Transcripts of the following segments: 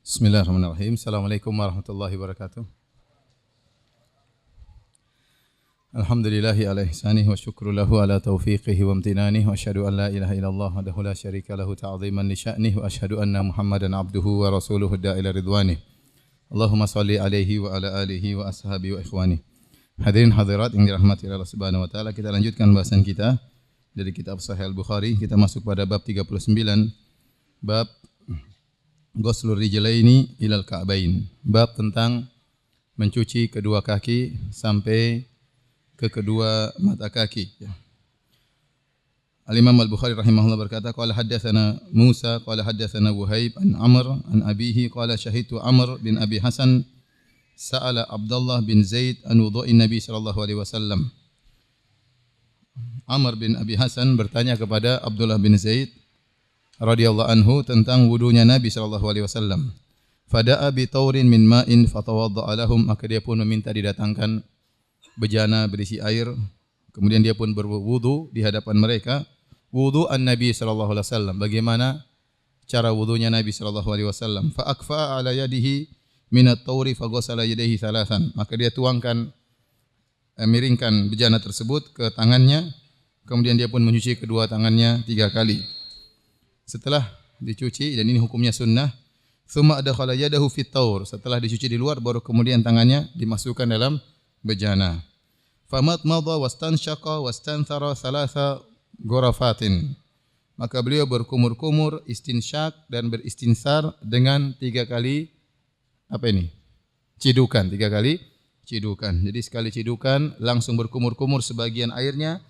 Bismillahirrahmanirrahim. Assalamualaikum warahmatullahi wabarakatuh. Alhamdulillahi ala ihsanihi wa syukru lahu ala taufiqihi wa amtinanihi wa asyhadu an la ilaha illallah wahdahu la syarika lahu ta'ziman li sya'nihi wa asyhadu anna Muhammadan abduhu wa rasuluhu da'ila ridwanih. Allahumma salli alaihi wa ala alihi wa ashabihi wa ikhwani. Hadirin hadirat yang dirahmati Allah Subhanahu wa taala, kita lanjutkan bahasan kita dari kitab Sahih Al-Bukhari. Kita masuk pada bab 39, bab Ghuslur rijlaini ilal ka'bain. Bab tentang mencuci kedua kaki sampai ke kedua mata kaki. Al-Imam Al-Bukhari rahimahullah berkata, qala haddatsana Musa qala haddatsana Wuhaib an Amr an abihi qala syahidtu Amr bin Abi Hasan sa'ala Abdullah bin Zaid an wudhu'in Nabi sallallahu alaihi wasallam. Amr bin Abi Hasan bertanya kepada Abdullah bin Zaid radhiyallahu anhu tentang wudunya Nabi sallallahu alaihi wasallam. Fada'a bi taurin min ma'in fatawadda'a lahum, maka dia pun meminta didatangkan bejana berisi air, kemudian dia pun berwudu di hadapan mereka. Wudu an-Nabi sallallahu alaihi wasallam, bagaimana cara wudunya Nabi sallallahu alaihi wasallam. Fa akfa ala yadihi min at-tauri fa ghassala yadayhi thalathan, maka dia tuangkan miringkan bejana tersebut ke tangannya, kemudian dia pun mencuci kedua tangannya 3 kali. Setelah dicuci, dan ini hukumnya sunnah, thumma adkhala yadahu fit taur, setelah dicuci di luar baru kemudian tangannya dimasukkan dalam bejana. Famat madha wastanshaqa wastanthara thalatha ghurafatin, maka beliau berkumur-kumur, istinsyak dan beristinsar dengan 3 kali cidukan, 3 kali cidukan. Jadi sekali cidukan langsung berkumur-kumur sebagian airnya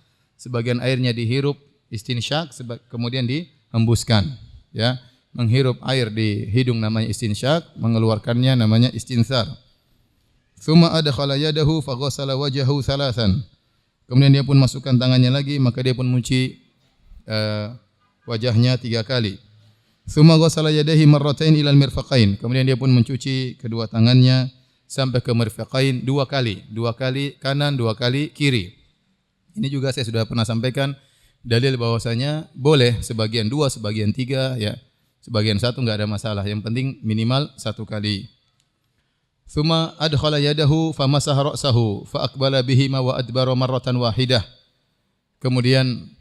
dihirup istinsyak, kemudian dihembuskan, ya, menghirup air di hidung namanya istinsyak, mengeluarkannya namanya istinsar. Tsumma adkhala yadahu fa ghassala wajhahu thalathan, kemudian dia pun masukkan tangannya lagi, maka dia pun mencuci wajahnya 3 kali. Tsumma ghassala yadayhi marratain ilal mirfaqain, kemudian dia pun mencuci kedua tangannya sampai ke mirfaqain 2 kali, 2 kali kanan, 2 kali kiri. Ini juga saya sudah pernah sampaikan dalil bahwasanya boleh sebagian 2, sebagian 3, ya. Sebagian 1 enggak ada masalah, yang penting minimal 1 kali. Tsumma adkhala yadahu famasaha ra'sahu fa aqbala bihima wa adbara marratan wahidah. Kemudian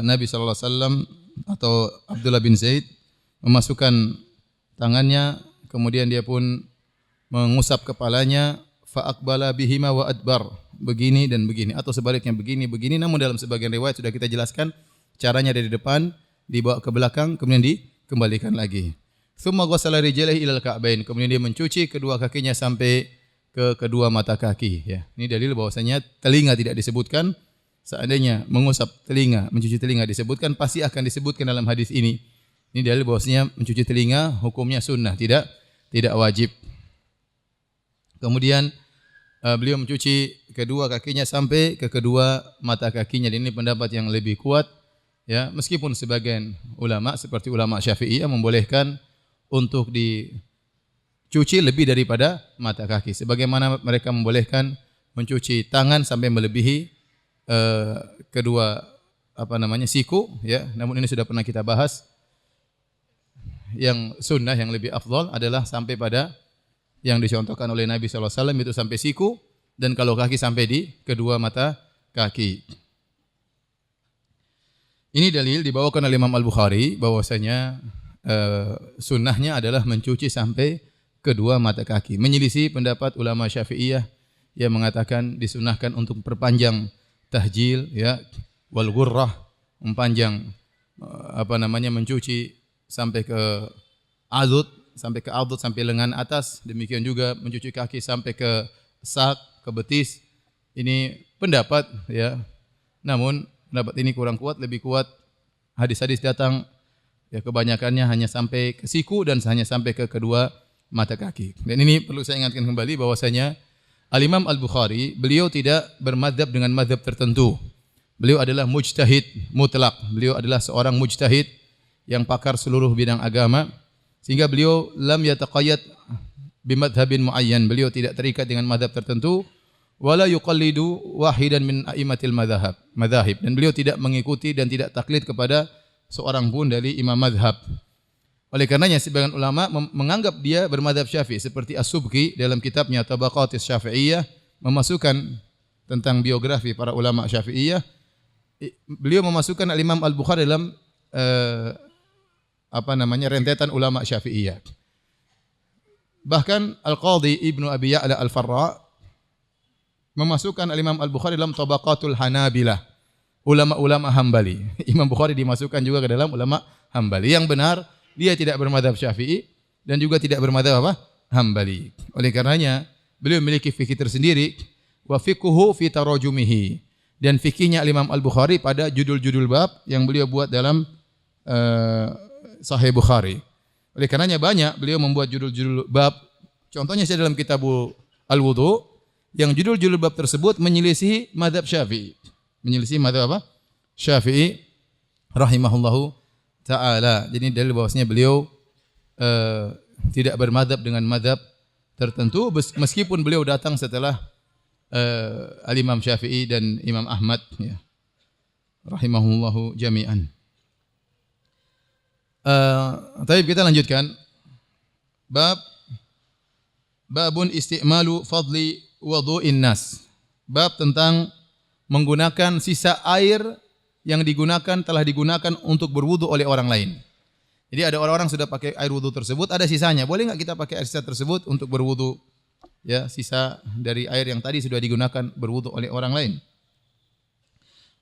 Nabi sallallahu alaihi wasallam atau Abdullah bin Zaid memasukkan tangannya, kemudian dia pun mengusap kepalanya, fa aqbala bihima wa adbar, begini dan begini, atau sebaliknya begini, namun dalam sebagian riwayat sudah kita jelaskan caranya dari depan dibawa ke belakang kemudian dikembalikan lagi. Tsumma ghassala rijlaihi ilal ka'bain, kemudian dia mencuci kedua kakinya sampai ke kedua mata kaki, ya. Ini dalil bahwasanya telinga tidak disebutkan. Seandainya mengusap telinga, mencuci telinga disebutkan, pasti akan disebutkan dalam hadis ini. Ini dalil bahwasanya mencuci telinga hukumnya sunnah, tidak wajib. Kemudian beliau mencuci kedua kakinya sampai ke kedua mata kakinya. Dan ini pendapat yang lebih kuat, ya, meskipun sebagian ulama seperti ulama Syafi'iyah membolehkan untuk dicuci lebih daripada mata kaki, sebagaimana mereka membolehkan mencuci tangan sampai melebihi kedua siku, ya. Namun ini sudah pernah kita bahas. Yang sunnah, yang lebih afdal adalah sampai pada yang dicontohkan oleh Nabi sallallahu alaihi wasallam, itu sampai siku, dan kalau kaki sampai di kedua mata kaki. Ini dalil dibawakan oleh Imam Al-Bukhari bahwasanya sunnahnya adalah mencuci sampai kedua mata kaki. Menyelisih pendapat ulama Syafi'iyah yang mengatakan disunahkan untuk perpanjang tahjil, ya, wal ghurrah, mempanjang mencuci sampai ke adud, sampai lengan atas. Demikian juga mencuci kaki sampai ke sak, ke betis. Ini pendapat, ya. Namun pendapat ini kurang kuat, lebih kuat hadis-hadis datang, ya, kebanyakannya hanya sampai ke siku dan hanya sampai ke kedua mata kaki. Dan ini perlu saya ingatkan kembali bahwasanya Al-Imam Al-Bukhari, beliau tidak bermadzhab dengan madzhab tertentu. Beliau adalah mujtahid mutlak. Beliau adalah seorang mujtahid yang pakar seluruh bidang agama, sehingga beliau lam yataqayyad bimadzhabin muayyan. Beliau tidak terikat dengan madzhab tertentu, wala yuqallidu wahidan min a'immatil madzahib. Dan beliau tidak mengikuti dan tidak taklid kepada seorang pun dari imam mazhab. Oleh karenanya sebagian ulama menganggap dia bermadzhab Syafi'i seperti As-Subki dalam kitabnya Tabaqatis Syafi'iyah memasukkan tentang biografi para ulama Syafi'iyah. Beliau memasukkan Al-Imam Al-Bukhari dalam rentetan ulama Syafi'iyah. Bahkan Al-Qadhi Ibnu Abi Ya'la Al-Farra memasukkan Al-Imam Al-Bukhari dalam Tabaqatul Hanabilah, ulama-ulama Hambali. Imam Bukhari dimasukkan juga ke dalam ulama Hambali. Yang benar, dia tidak bermadzhab Syafi'i dan juga tidak bermadzhab Hambali. Oleh karenanya, beliau memiliki fikih tersendiri, wa fiqhuhu fi tarajumihi. Dan fikihnya Imam Al-Bukhari pada judul-judul bab yang beliau buat dalam Sahih Bukhari. Oleh karenanya banyak beliau membuat judul-judul bab. Contohnya saya dalam kitab Al-Wudu yang judul-judul bab tersebut menyelisihi mazhab Syafi'i. Menyelisihi mazhab Syafi'i rahimahullahu taala. Jadi dalil bahwasanya beliau tidak bermadzhab dengan mazhab tertentu meskipun beliau datang setelah Al-Imam Syafi'i dan Imam Ahmad ya. Rahimahullahu jami'an. Tapi kita lanjutkan babun isti'malu fadli wudu'in nas. Bab tentang menggunakan sisa air yang telah digunakan untuk berwudu oleh orang lain. Jadi ada orang-orang sudah pakai air wudu tersebut, ada sisanya. Boleh enggak kita pakai air sisa tersebut untuk berwudu? Ya, sisa dari air yang tadi sudah digunakan berwudu oleh orang lain.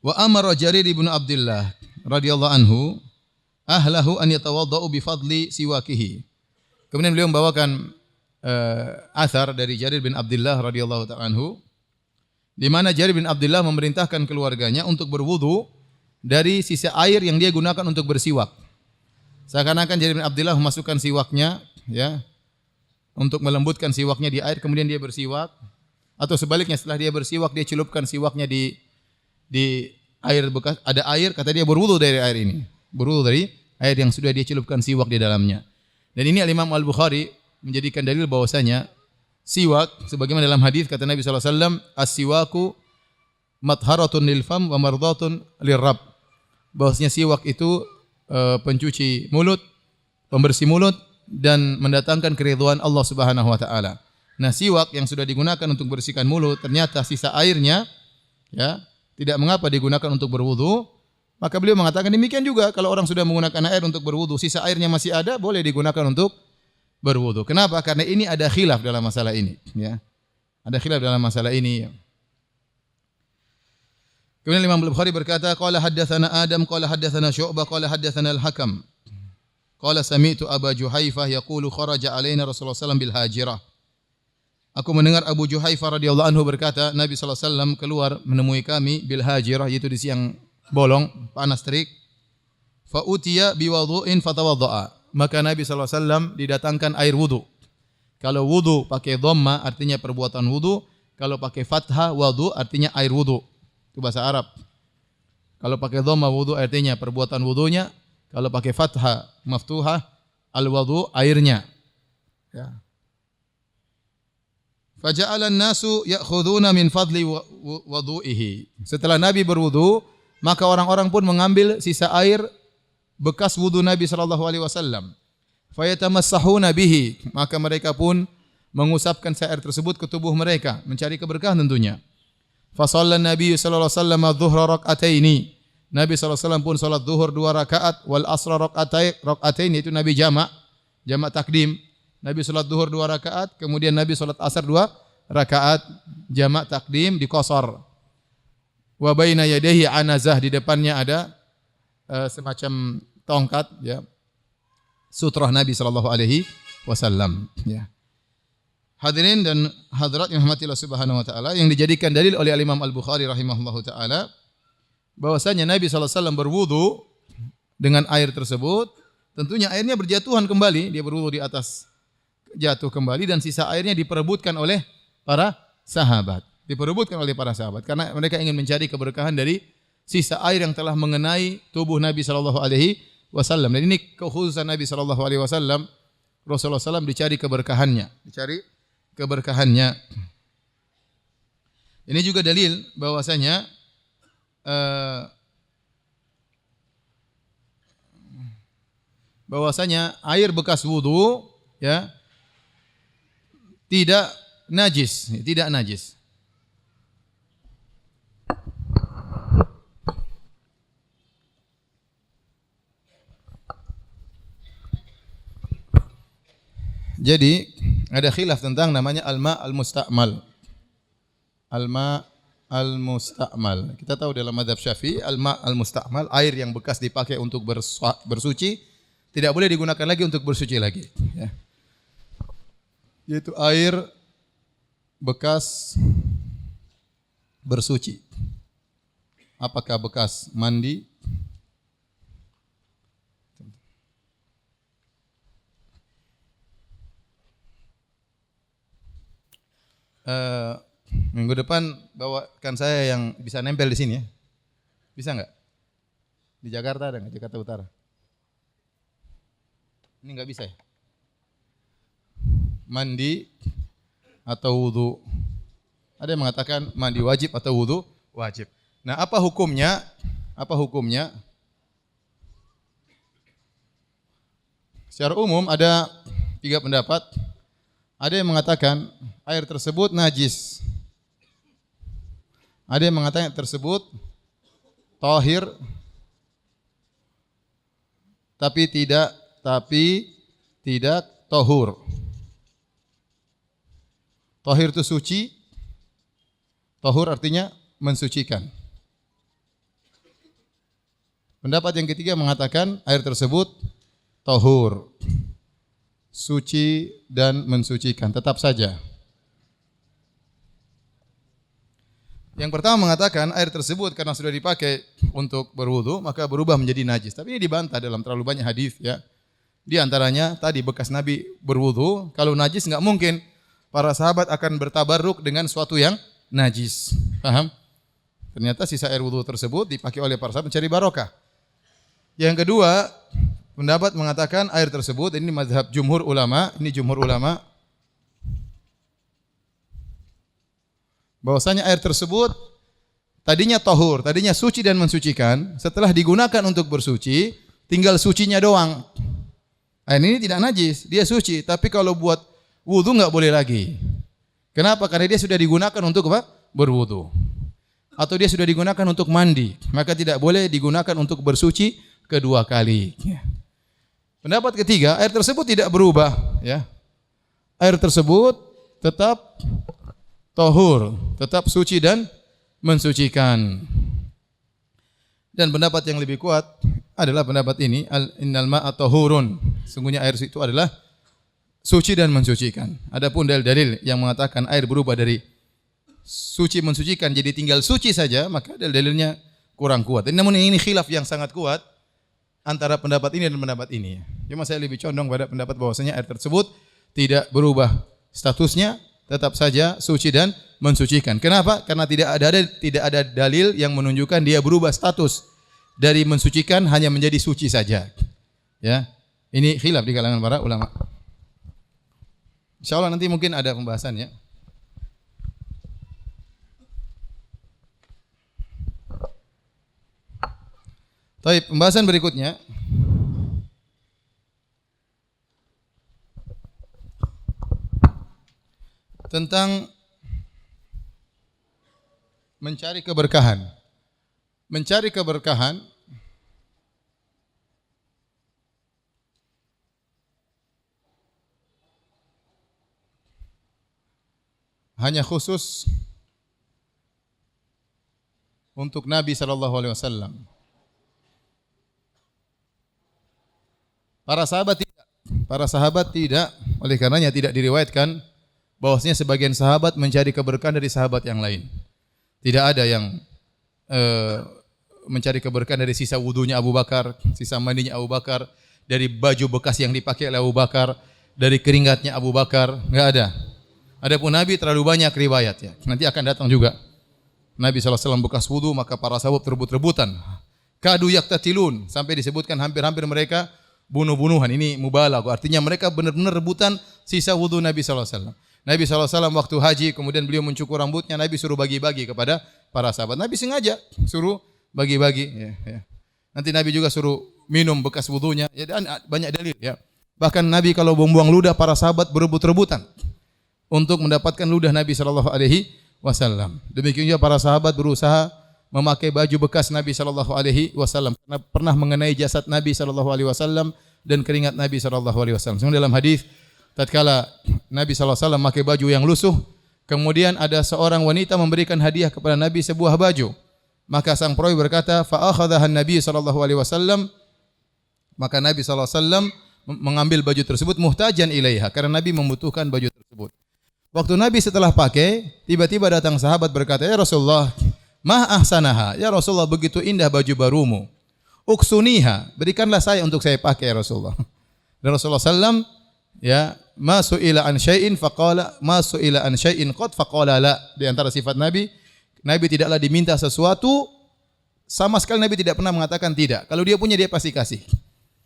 Wa amara Jarir bin Abdullah radhiyallahu anhu ahlahu an yatawaddau bi fadli siwakihi. Kemudian beliau membawakan athar dari Jarir bin Abdullah radhiyallahu ta'ala anhu di mana Jarir bin Abdullah memerintahkan keluarganya untuk berwudu dari sisa air yang dia gunakan untuk bersiwak. Seakan-akan Jarir bin Abdullah memasukkan siwaknya ya untuk melembutkan siwaknya di air kemudian dia bersiwak, atau sebaliknya setelah dia bersiwak dia celupkan siwaknya di air bekas, ada air, kata dia berwudu dari air ini. Berwudu dari air yang sudah dia celupkan siwak di dalamnya. Dan ini Al-Imam Al-Bukhari menjadikan dalil bahwasanya siwak sebagaimana dalam hadis kata Nabi sallallahu alaihi wasallam, as-siwaku matharatun lil fam wa mardatun lirrabb. Bahwasanya siwak itu pencuci mulut, pembersih mulut dan mendatangkan keridhaan Allah Subhanahu wa taala. Nah, siwak yang sudah digunakan untuk bersihkan mulut ternyata sisa airnya ya tidak mengapa digunakan untuk berwudu, maka beliau mengatakan demikian juga kalau orang sudah menggunakan air untuk berwudu, sisa airnya masih ada, boleh digunakan untuk berwudu. Kenapa? Karena ini ada khilaf dalam masalah ini, ya. Ada khilaf dalam masalah ini. Kemudian Imam Al-Bukhari berkata, qala haddatsana Adam, qala haddatsana Syu'bah, qala haddatsana Al-Hakam. Qala sami'tu Aba Juhaifah yaqulu kharaja alaina Rasulullah sallallahu alaihi wasallam bil hajirah. Aku mendengar Abu Juhaifah radhiyallahu anhu berkata, Nabi sallallahu alaihi wasallam keluar menemui kami bil hajirah, yaitu di siang bolong, panas terik. Fa utiya bi wudu'in fatawaddaa. Maka Nabi sallallahu alaihi wasallam didatangkan air wudu. Kalau wudu pakai dhamma artinya perbuatan wudu, kalau pakai fathah wudu artinya air wudu. Itu bahasa Arab. Kalau pakai dhamma wudu artinya perbuatan wudunya, kalau pakai fathah maftuhah al-wudu airnya. Ya. Faja'ala an-nasu ya'khuduna min fadli wudu'ihi. Setelah Nabi berwudu, maka orang-orang pun mengambil sisa air bekas wudu Nabi sallallahu alaihi wasallam. Fayatamassahuna bihi, maka mereka pun mengusapkan air tersebut ke tubuh mereka, mencari keberkahan tentunya. Fa shallan Nabi sallallahu alaihi wasallam adh-dhuhra rak'ataini. Nabi sallallahu alaihi wasallam pun salat zuhur 2 rakaat, wal asra rak'atain, itu Nabi jamak takdim. Nabi salat zuhur 2 rakaat, kemudian Nabi salat asar 2 rakaat, jamak takdim diqasar. Wa baina yadayhi anazah, di depannya ada semacam tongkat ya. Sutrah Nabi sallallahu alaihi wasallam ya. Hadirin dan hadirat yang dirahmati Allah Subhanahu wa taala, yang dijadikan dalil oleh Imam Al-Bukhari rahimahullahu taala bahwasanya Nabi sallallahu alaihi wasallam berwudu dengan air tersebut, tentunya airnya berjatuhan kembali, dia berwudu di atas jatuh kembali dan sisa airnya diperebutkan oleh para sahabat. Diperebutkan oleh para sahabat karena mereka ingin mencari keberkahan dari sisa air yang telah mengenai tubuh Nabi sallallahu alaihi wasallam. Dan ini kekhususan Nabi sallallahu alaihi wasallam. Rasulullah SAW dicari keberkahannya, Ini juga dalil bahwasanya bahwasanya air bekas wudu ya tidak najis, tidak najis. Jadi ada khilaf tentang namanya al-ma al-musta'mal. Al-ma al-musta'mal. Kita tahu dalam mazhab Syafi'i al-ma al-musta'mal, air yang bekas dipakai untuk bersuci tidak boleh digunakan lagi untuk bersuci lagi, ya. Yaitu air bekas bersuci. Apakah bekas mandi? Minggu depan bawakan saya yang bisa nempel di sini ya. Bisa enggak? Di Jakarta ada enggak? Jakarta Utara. Ini enggak bisa ya? Mandi atau wudu. Ada yang mengatakan mandi wajib atau wudu wajib. Nah, apa hukumnya? Apa hukumnya? Secara umum ada 3 pendapat. Ada yang mengatakan air tersebut najis. Ada yang mengatakan tersebut tahir tapi tidak tahur. Tahir itu suci, tahur artinya mensucikan. Pendapat yang ketiga mengatakan air tersebut tahur, suci dan mensucikan, tetap saja. Yang pertama mengatakan air tersebut karena sudah dipakai untuk berwudu maka berubah menjadi najis. Tapi ini dibantah dalam terlalu banyak hadis ya. Di antaranya tadi bekas Nabi berwudu, kalau najis enggak mungkin para sahabat akan bertabarruk dengan suatu yang najis. Paham? Ternyata sisa air wudu tersebut dipakai oleh para sahabat mencari barokah. Yang kedua, pendapat mengatakan air tersebut, ini mazhab jumhur ulama, bahwasanya air tersebut tadinya tahur, tadinya suci dan mensucikan, setelah digunakan untuk bersuci, tinggal sucinya doang. Air ini tidak najis, dia suci, tapi kalau buat wudu enggak boleh lagi. Kenapa? Karena dia sudah digunakan untuk apa? Berwudu. Atau dia sudah digunakan untuk mandi, maka tidak boleh digunakan untuk bersuci kedua kali. Pendapat ketiga, air tersebut tidak berubah, ya. Air tersebut tetap tahur, tetap suci dan mensucikan. Dan pendapat yang lebih kuat adalah pendapat ini, innal ma'a tahurun. Sungguhnya air itu adalah suci dan mensucikan. Adapun dalil-dalil yang mengatakan air berubah dari suci mensucikan jadi tinggal suci saja, maka dalil-dalilnya kurang kuat. Namun ini khilaf yang sangat kuat antara pendapat ini dan pendapat ini. Cuma saya lebih condong pada pendapat bahwasanya air tersebut tidak berubah statusnya, tetap saja suci dan mensucikan. Kenapa? Karena tidak ada dalil yang menunjukkan dia berubah status dari mensucikan hanya menjadi suci saja. Ya. Ini khilaf di kalangan para ulama. Insyaallah nanti mungkin ada pembahasannya. Baik, pembahasan berikutnya tentang mencari keberkahan. Mencari keberkahan hanya khusus untuk Nabi sallallahu alaihi wasallam. Para sahabat tidak, oleh karenanya tidak diriwayatkan bahwasanya sebagian sahabat mencari keberkahan dari sahabat yang lain. Tidak ada yang mencari keberkahan dari sisa wudunya Abu Bakar, sisa mandinya Abu Bakar, dari baju bekas yang dipakai oleh Abu Bakar, dari keringatnya Abu Bakar, enggak ada. Adapun Nabi terlalu banyak riwayat ya. Nanti akan datang juga. Nabi SAW bekas wudu maka para sahabat rebut-rebutan. Kadu yaktatilun, sampai disebutkan hampir-hampir mereka bunuh-bunuhan. Ini mubalagh, artinya mereka benar-benar rebutan sisa wudu Nabi SAW. Nabi SAW waktu haji, kemudian beliau mencukur rambutnya, Nabi suruh bagi-bagi kepada para sahabat. Nabi sengaja suruh bagi-bagi. Ya. Nanti Nabi juga suruh minum bekas wudunya. Ya, dan banyak dalil ya. Bahkan Nabi kalau membuang ludah, para sahabat berebut-rebutan untuk mendapatkan ludah Nabi sallallahu alaihi wasallam. Demikian juga para sahabat berusaha memakai baju bekas Nabi sallallahu alaihi wasallam karena pernah mengenai jasad Nabi sallallahu alaihi wasallam dan keringat Nabi sallallahu alaihi wasallam. Dalam hadis tatkala Nabi sallallahu alaihi wasallam memakai baju yang lusuh, kemudian ada seorang wanita memberikan hadiah kepada Nabi sebuah baju. Maka sang perawi berkata, fa akhadhaha Nabi sallallahu alaihi wasallam, maka Nabi sallallahu alaihi wasallam mengambil baju tersebut muhtajan ilaiha karena Nabi membutuhkan baju tersebut. Waktu Nabi setelah pakai, tiba-tiba datang sahabat berkata, "Ya Rasulullah, ma ahsanaha." Ya Rasulullah, begitu indah baju barumu. Uksuniha, berikanlah saya untuk saya pakai ya Rasulullah. Dan Rasulullah sallam, ya, ma su'ila an syai'in faqala ma su'ila an syai'in qad faqala la. Di antara sifat Nabi, Nabi tidaklah diminta sesuatu, sama sekali Nabi tidak pernah mengatakan tidak. Kalau dia punya dia pasti kasih.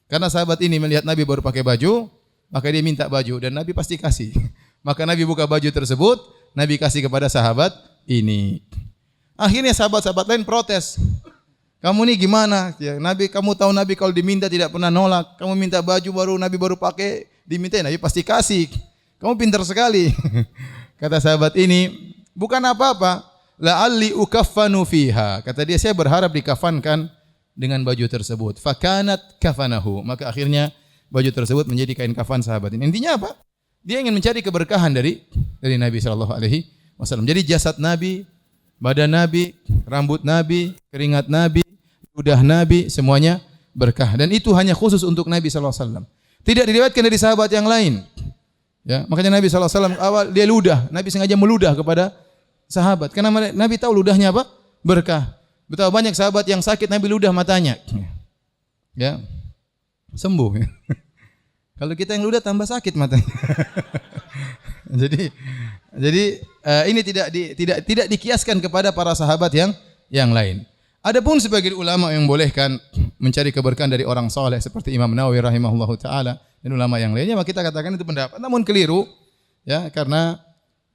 Karena sahabat ini melihat Nabi baru pakai baju, maka dia minta baju dan Nabi pasti kasih. Maka Nabi buka baju tersebut, Nabi kasih kepada sahabat ini. Akhirnya sahabat-sahabat lain protes. Kamu ini gimana? Ya, Nabi, kamu tahu Nabi kalau diminta tidak pernah nolak. Kamu minta baju baru, Nabi baru pakai, diminta Nabi pasti kasih. Kamu pintar sekali. Kata sahabat ini, bukan apa-apa. La'alli ukaffanu fiha. Kata dia, saya berharap dikafankan dengan baju tersebut. Fakanat kafanahu. Maka akhirnya baju tersebut menjadi kain kafan sahabat ini. Intinya apa? Dia ingin mencari keberkahan dari Nabi sallallahu alaihi wasallam. Jadi jasad Nabi, badan Nabi, rambut Nabi, keringat Nabi, ludah Nabi, semuanya berkah. Dan itu hanya khusus untuk Nabi sallallahu alaihi wasallam. Tidak diriwayatkan dari sahabat yang lain. Ya, makanya Nabi sallallahu alaihi wasallam awal dia ludah, Nabi sengaja meludah kepada sahabat karena Nabi tahu ludahnya apa? Berkah. Betapa banyak sahabat yang sakit Nabi ludah matanya. Ya. Sembuh. Kalau kita yang ludah tambah sakit matanya. jadi ini tidak dikiaskan kepada para sahabat yang lain. Adapun sebagian ulama yang bolehkan mencari keberkahan dari orang saleh seperti Imam Nawawi rahimahullahu taala dan ulama yang lainnya, maka kita katakan itu pendapat. Namun keliru ya, karena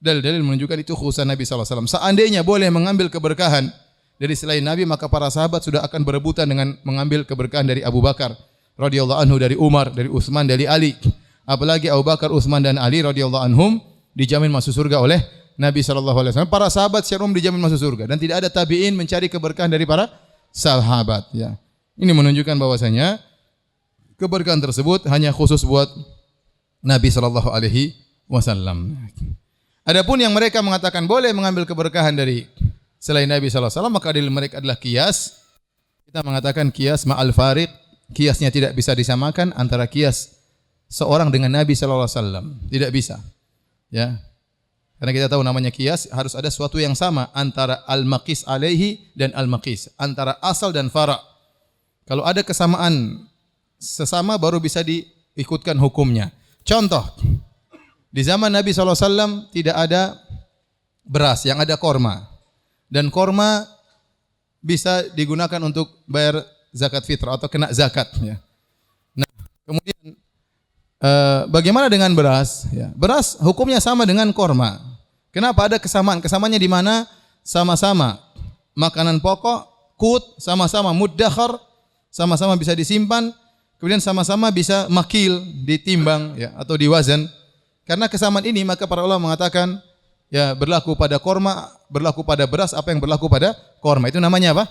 dalil-dalil menunjukkan itu khusus Nabi sallallahu alaihi wasallam. Seandainya boleh mengambil keberkahan dari selain Nabi, maka para sahabat sudah akan berebutan dengan mengambil keberkahan dari Abu Bakar radhiyallahu anhu, dari Umar, dari Utsman, dari Ali. Apalagi Abu Bakar, Utsman dan Ali radhiyallahu anhum dijamin masuk surga oleh Nabi sallallahu alaihi wasallam. Para sahabat secara umum dijamin masuk surga dan tidak ada tabi'in mencari keberkahan dari para sahabat ya. Ini menunjukkan bahwasanya keberkahan tersebut hanya khusus buat Nabi sallallahu alaihi wasallam. Adapun yang mereka mengatakan boleh mengambil keberkahan dari selain Nabi sallallahu alaihi wasallam, maka dalil mereka adalah qiyas. Kita mengatakan qiyas ma'al fariq. Kiasnya tidak bisa disamakan antara kias seorang dengan Nabi sallallahu alaihi wasallam. Tidak bisa. Ya. Karena kita tahu namanya kias harus ada sesuatu yang sama antara al-maqis alaihi dan al-maqis, antara asal dan fara'. Kalau ada kesamaan sesama baru bisa diikutkan hukumnya. Contoh, di zaman Nabi sallallahu alaihi wasallam tidak ada beras, yang ada korma. Dan korma bisa digunakan untuk bayar zakat fitrah atau kena zakat ya. Nah, kemudian bagaimana dengan beras ya? Beras hukumnya sama dengan korma. Kenapa ada kesamaan? Kesamaannya di mana? Sama-sama makanan pokok, qut, sama-sama muddakhar, sama-sama bisa disimpan, kemudian sama-sama bisa makil, ditimbang ya atau diwazan. Karena kesamaan ini maka para ulama mengatakan ya berlaku pada korma, berlaku pada beras apa yang berlaku pada korma. Itu namanya apa?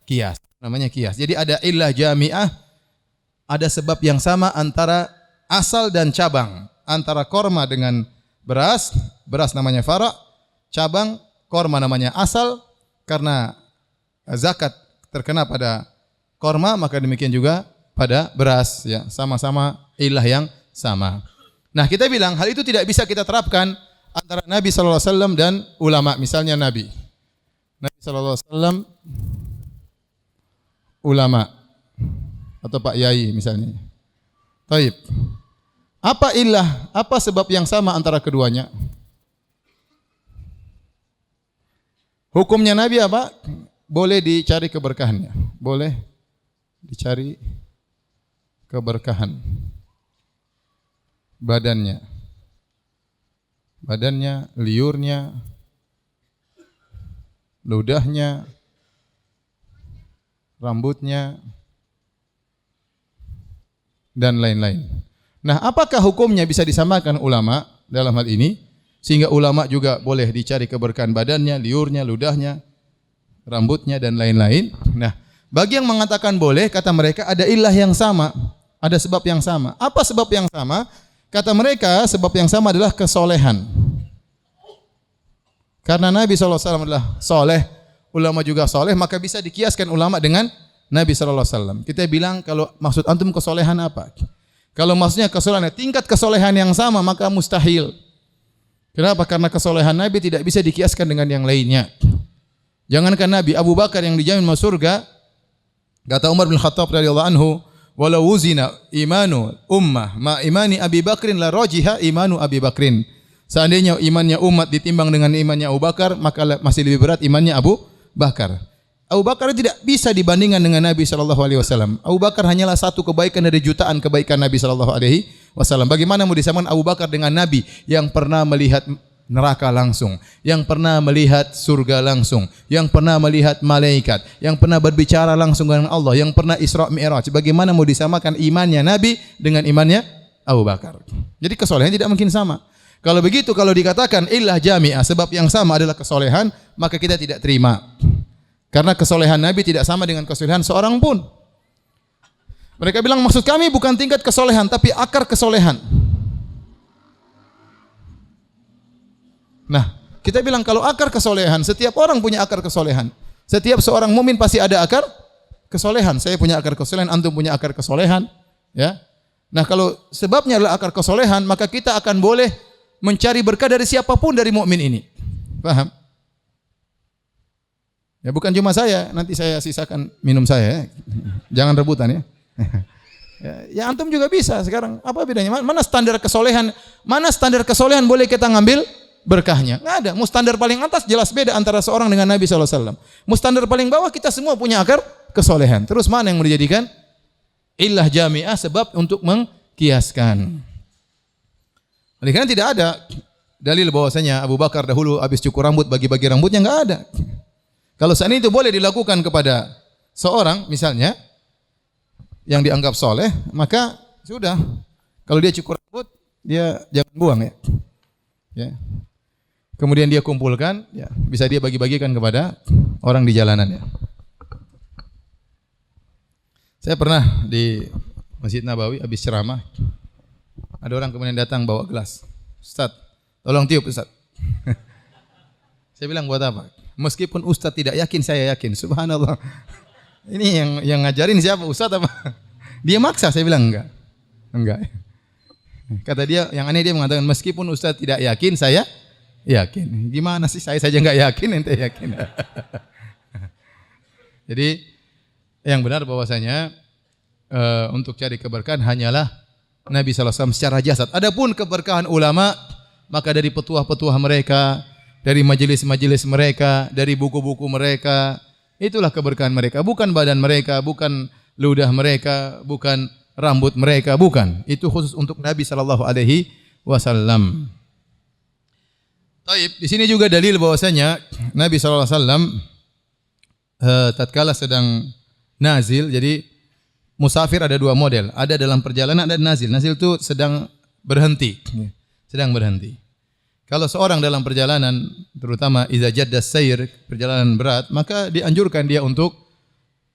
Qiyas. Namanya qiyas. Jadi ada illah jami'ah, ada sebab yang sama antara asal dan cabang, antara korma dengan beras. Beras namanya fara', cabang korma namanya asal. Karena zakat terkena pada korma, maka demikian juga pada beras ya, sama-sama illah yang sama. Nah, kita bilang hal itu tidak bisa kita terapkan antara Nabi sallallahu alaihi wasallam dan ulama. Misalnya Nabi sallallahu alaihi wasallam, ulama atau Pak Yai misalnya. Taib. Apa illah, apa sebab yang sama antara keduanya? Hukumnya Nabi apa? Boleh dicari keberkahannya. Boleh dicari keberkahan badannya. Badannya, liurnya, ludahnya, rambutnya, dan lain-lain. Nah, apakah hukumnya bisa disamakan ulama dalam hal ini? Sehingga ulama juga boleh dicari keberkahan badannya, liurnya, ludahnya, rambutnya dan lain-lain. Nah, bagi yang mengatakan boleh, kata mereka ada ilah yang sama, ada sebab yang sama. Apa sebab yang sama? Kata mereka sebab yang sama adalah kesolehan. Karena Nabi SAW adalah soleh, ulama juga soleh, maka bisa dikiaskan ulama dengan Nabi SAW. Kita bilang kalau maksud antum kesolehan apa? Kalau maksudnya kesolehan, tingkat kesolehan yang sama, maka mustahil. Kenapa? Karena kesolehan Nabi tidak bisa dikiaskan dengan yang lainnya. Jangankan Nabi, Abu Bakar yang dijamin masuk surga, kata Umar bin Khattab radhiyallahu anhu, walau wuzina imanu ummah ma imani Abi Bakrin la rajiha imanu Abi Bakrin. Seandainya imannya umat ditimbang dengan imannya Abu Bakar, maka masih lebih berat imannya Abu Bakar. Abu Bakar tidak bisa dibandingkan dengan Nabi sallallahu alaihi wasallam. Abu Bakar hanyalah satu kebaikan dari jutaan kebaikan Nabi sallallahu alaihi wasallam. Bagaimana mau disamakan Abu Bakar dengan Nabi yang pernah melihat neraka langsung, yang pernah melihat surga langsung, yang pernah melihat malaikat, yang pernah berbicara langsung dengan Allah, yang pernah Isra Mi'raj. Bagaimana mau disamakan imannya Nabi dengan imannya Abu Bakar? Jadi kesolehan tidak mungkin sama. Kalau begitu, kalau dikatakan illah jami'ah, sebab yang sama adalah kesolehan, maka kita tidak terima. Karena kesolehan Nabi tidak sama dengan kesolehan seorang pun. Mereka bilang maksud kami bukan tingkat kesolehan, tapi akar kesolehan. Nah, kita bilang kalau akar kesolehan, setiap orang punya akar kesolehan. Setiap seorang mukmin pasti ada akar kesolehan. Saya punya akar kesolehan, antum punya akar kesolehan, ya. Nah, kalau sebabnya adalah akar kesolehan, maka kita akan boleh mencari berkah dari siapapun dari mukmin ini. Paham? Ya, bukan cuma saya, nanti saya sisakan minum saya, ya. Jangan rebutan ya. Ya, antum juga bisa sekarang. Apa bedanya? Mana standar kesolehan? Mana standar kesolehan boleh kita ngambil berkahnya? Nggak ada. Mustandar paling atas jelas beda antara seorang dengan Nabi SAW. Mustandar paling bawah kita semua punya akar kesolehan. Terus mana yang menjadikan illah jami'ah, sebab untuk mengkiaskan? Oleh karena tidak ada dalil bahwasanya Abu Bakar dahulu habis cukur rambut bagi-bagi rambutnya, nggak ada. Kalau saat itu boleh dilakukan kepada seorang misalnya yang dianggap soleh, maka sudah. Kalau dia cukur rambut, dia jangan buang ya. Ya. Kemudian dia kumpulkan, ya, bisa dia bagi-bagikan kepada orang di jalanan ya. Saya pernah di Masjid Nabawi habis ceramah, ada orang kemudian datang bawa gelas. Ustaz, tolong tiup Ustaz. Saya bilang buat apa? Meskipun Ustaz tidak yakin, saya yakin. Subhanallah. Ini yang ngajarin siapa? Ustaz apa? Dia maksa, saya bilang enggak. Enggak. Kata dia, yang aneh dia mengatakan meskipun Ustaz tidak yakin, saya yakin. Gimana sih, saya saja enggak yakin, ente yakin. Jadi yang benar bahwasanya untuk cari keberkahan hanyalah Nabi SAW secara jasad. Adapun keberkahan ulama, maka dari petuah-petuah mereka, dari majelis-majelis mereka, dari buku-buku mereka, itulah keberkahan mereka. Bukan badan mereka, bukan ludah mereka, bukan rambut mereka, bukan. Itu khusus untuk Nabi SAW. Taib, di sini juga dalil bahwasanya Nabi SAW tatkala sedang nazil, jadi musafir ada dua model, ada dalam perjalanan, ada nazil. Nazil itu sedang berhenti, sedang berhenti. Kalau seorang dalam perjalanan, terutama idza jadda sayr, perjalanan berat, maka dianjurkan dia untuk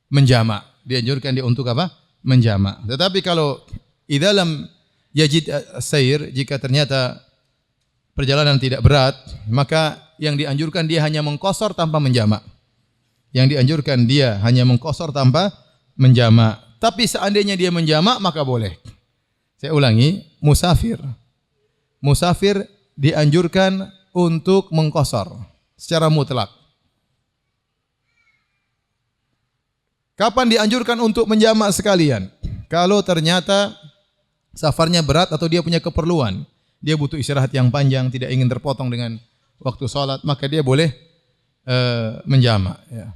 menjamak. Dianjurkan dia untuk apa? Menjamak. Tetapi kalau idza lam yajid sayr, jika ternyata perjalanan tidak berat, maka yang dianjurkan dia hanya mengqasar tanpa menjamak. Yang dianjurkan dia hanya mengqasar tanpa menjamak. Tapi seandainya dia menjamak, maka boleh. Saya ulangi, musafir dianjurkan untuk mengqasar secara mutlak. Kapan dianjurkan untuk menjamak sekalian? Kalau ternyata safarnya berat atau dia punya keperluan, dia butuh istirahat yang panjang, tidak ingin terpotong dengan waktu salat, maka dia boleh menjamak ya.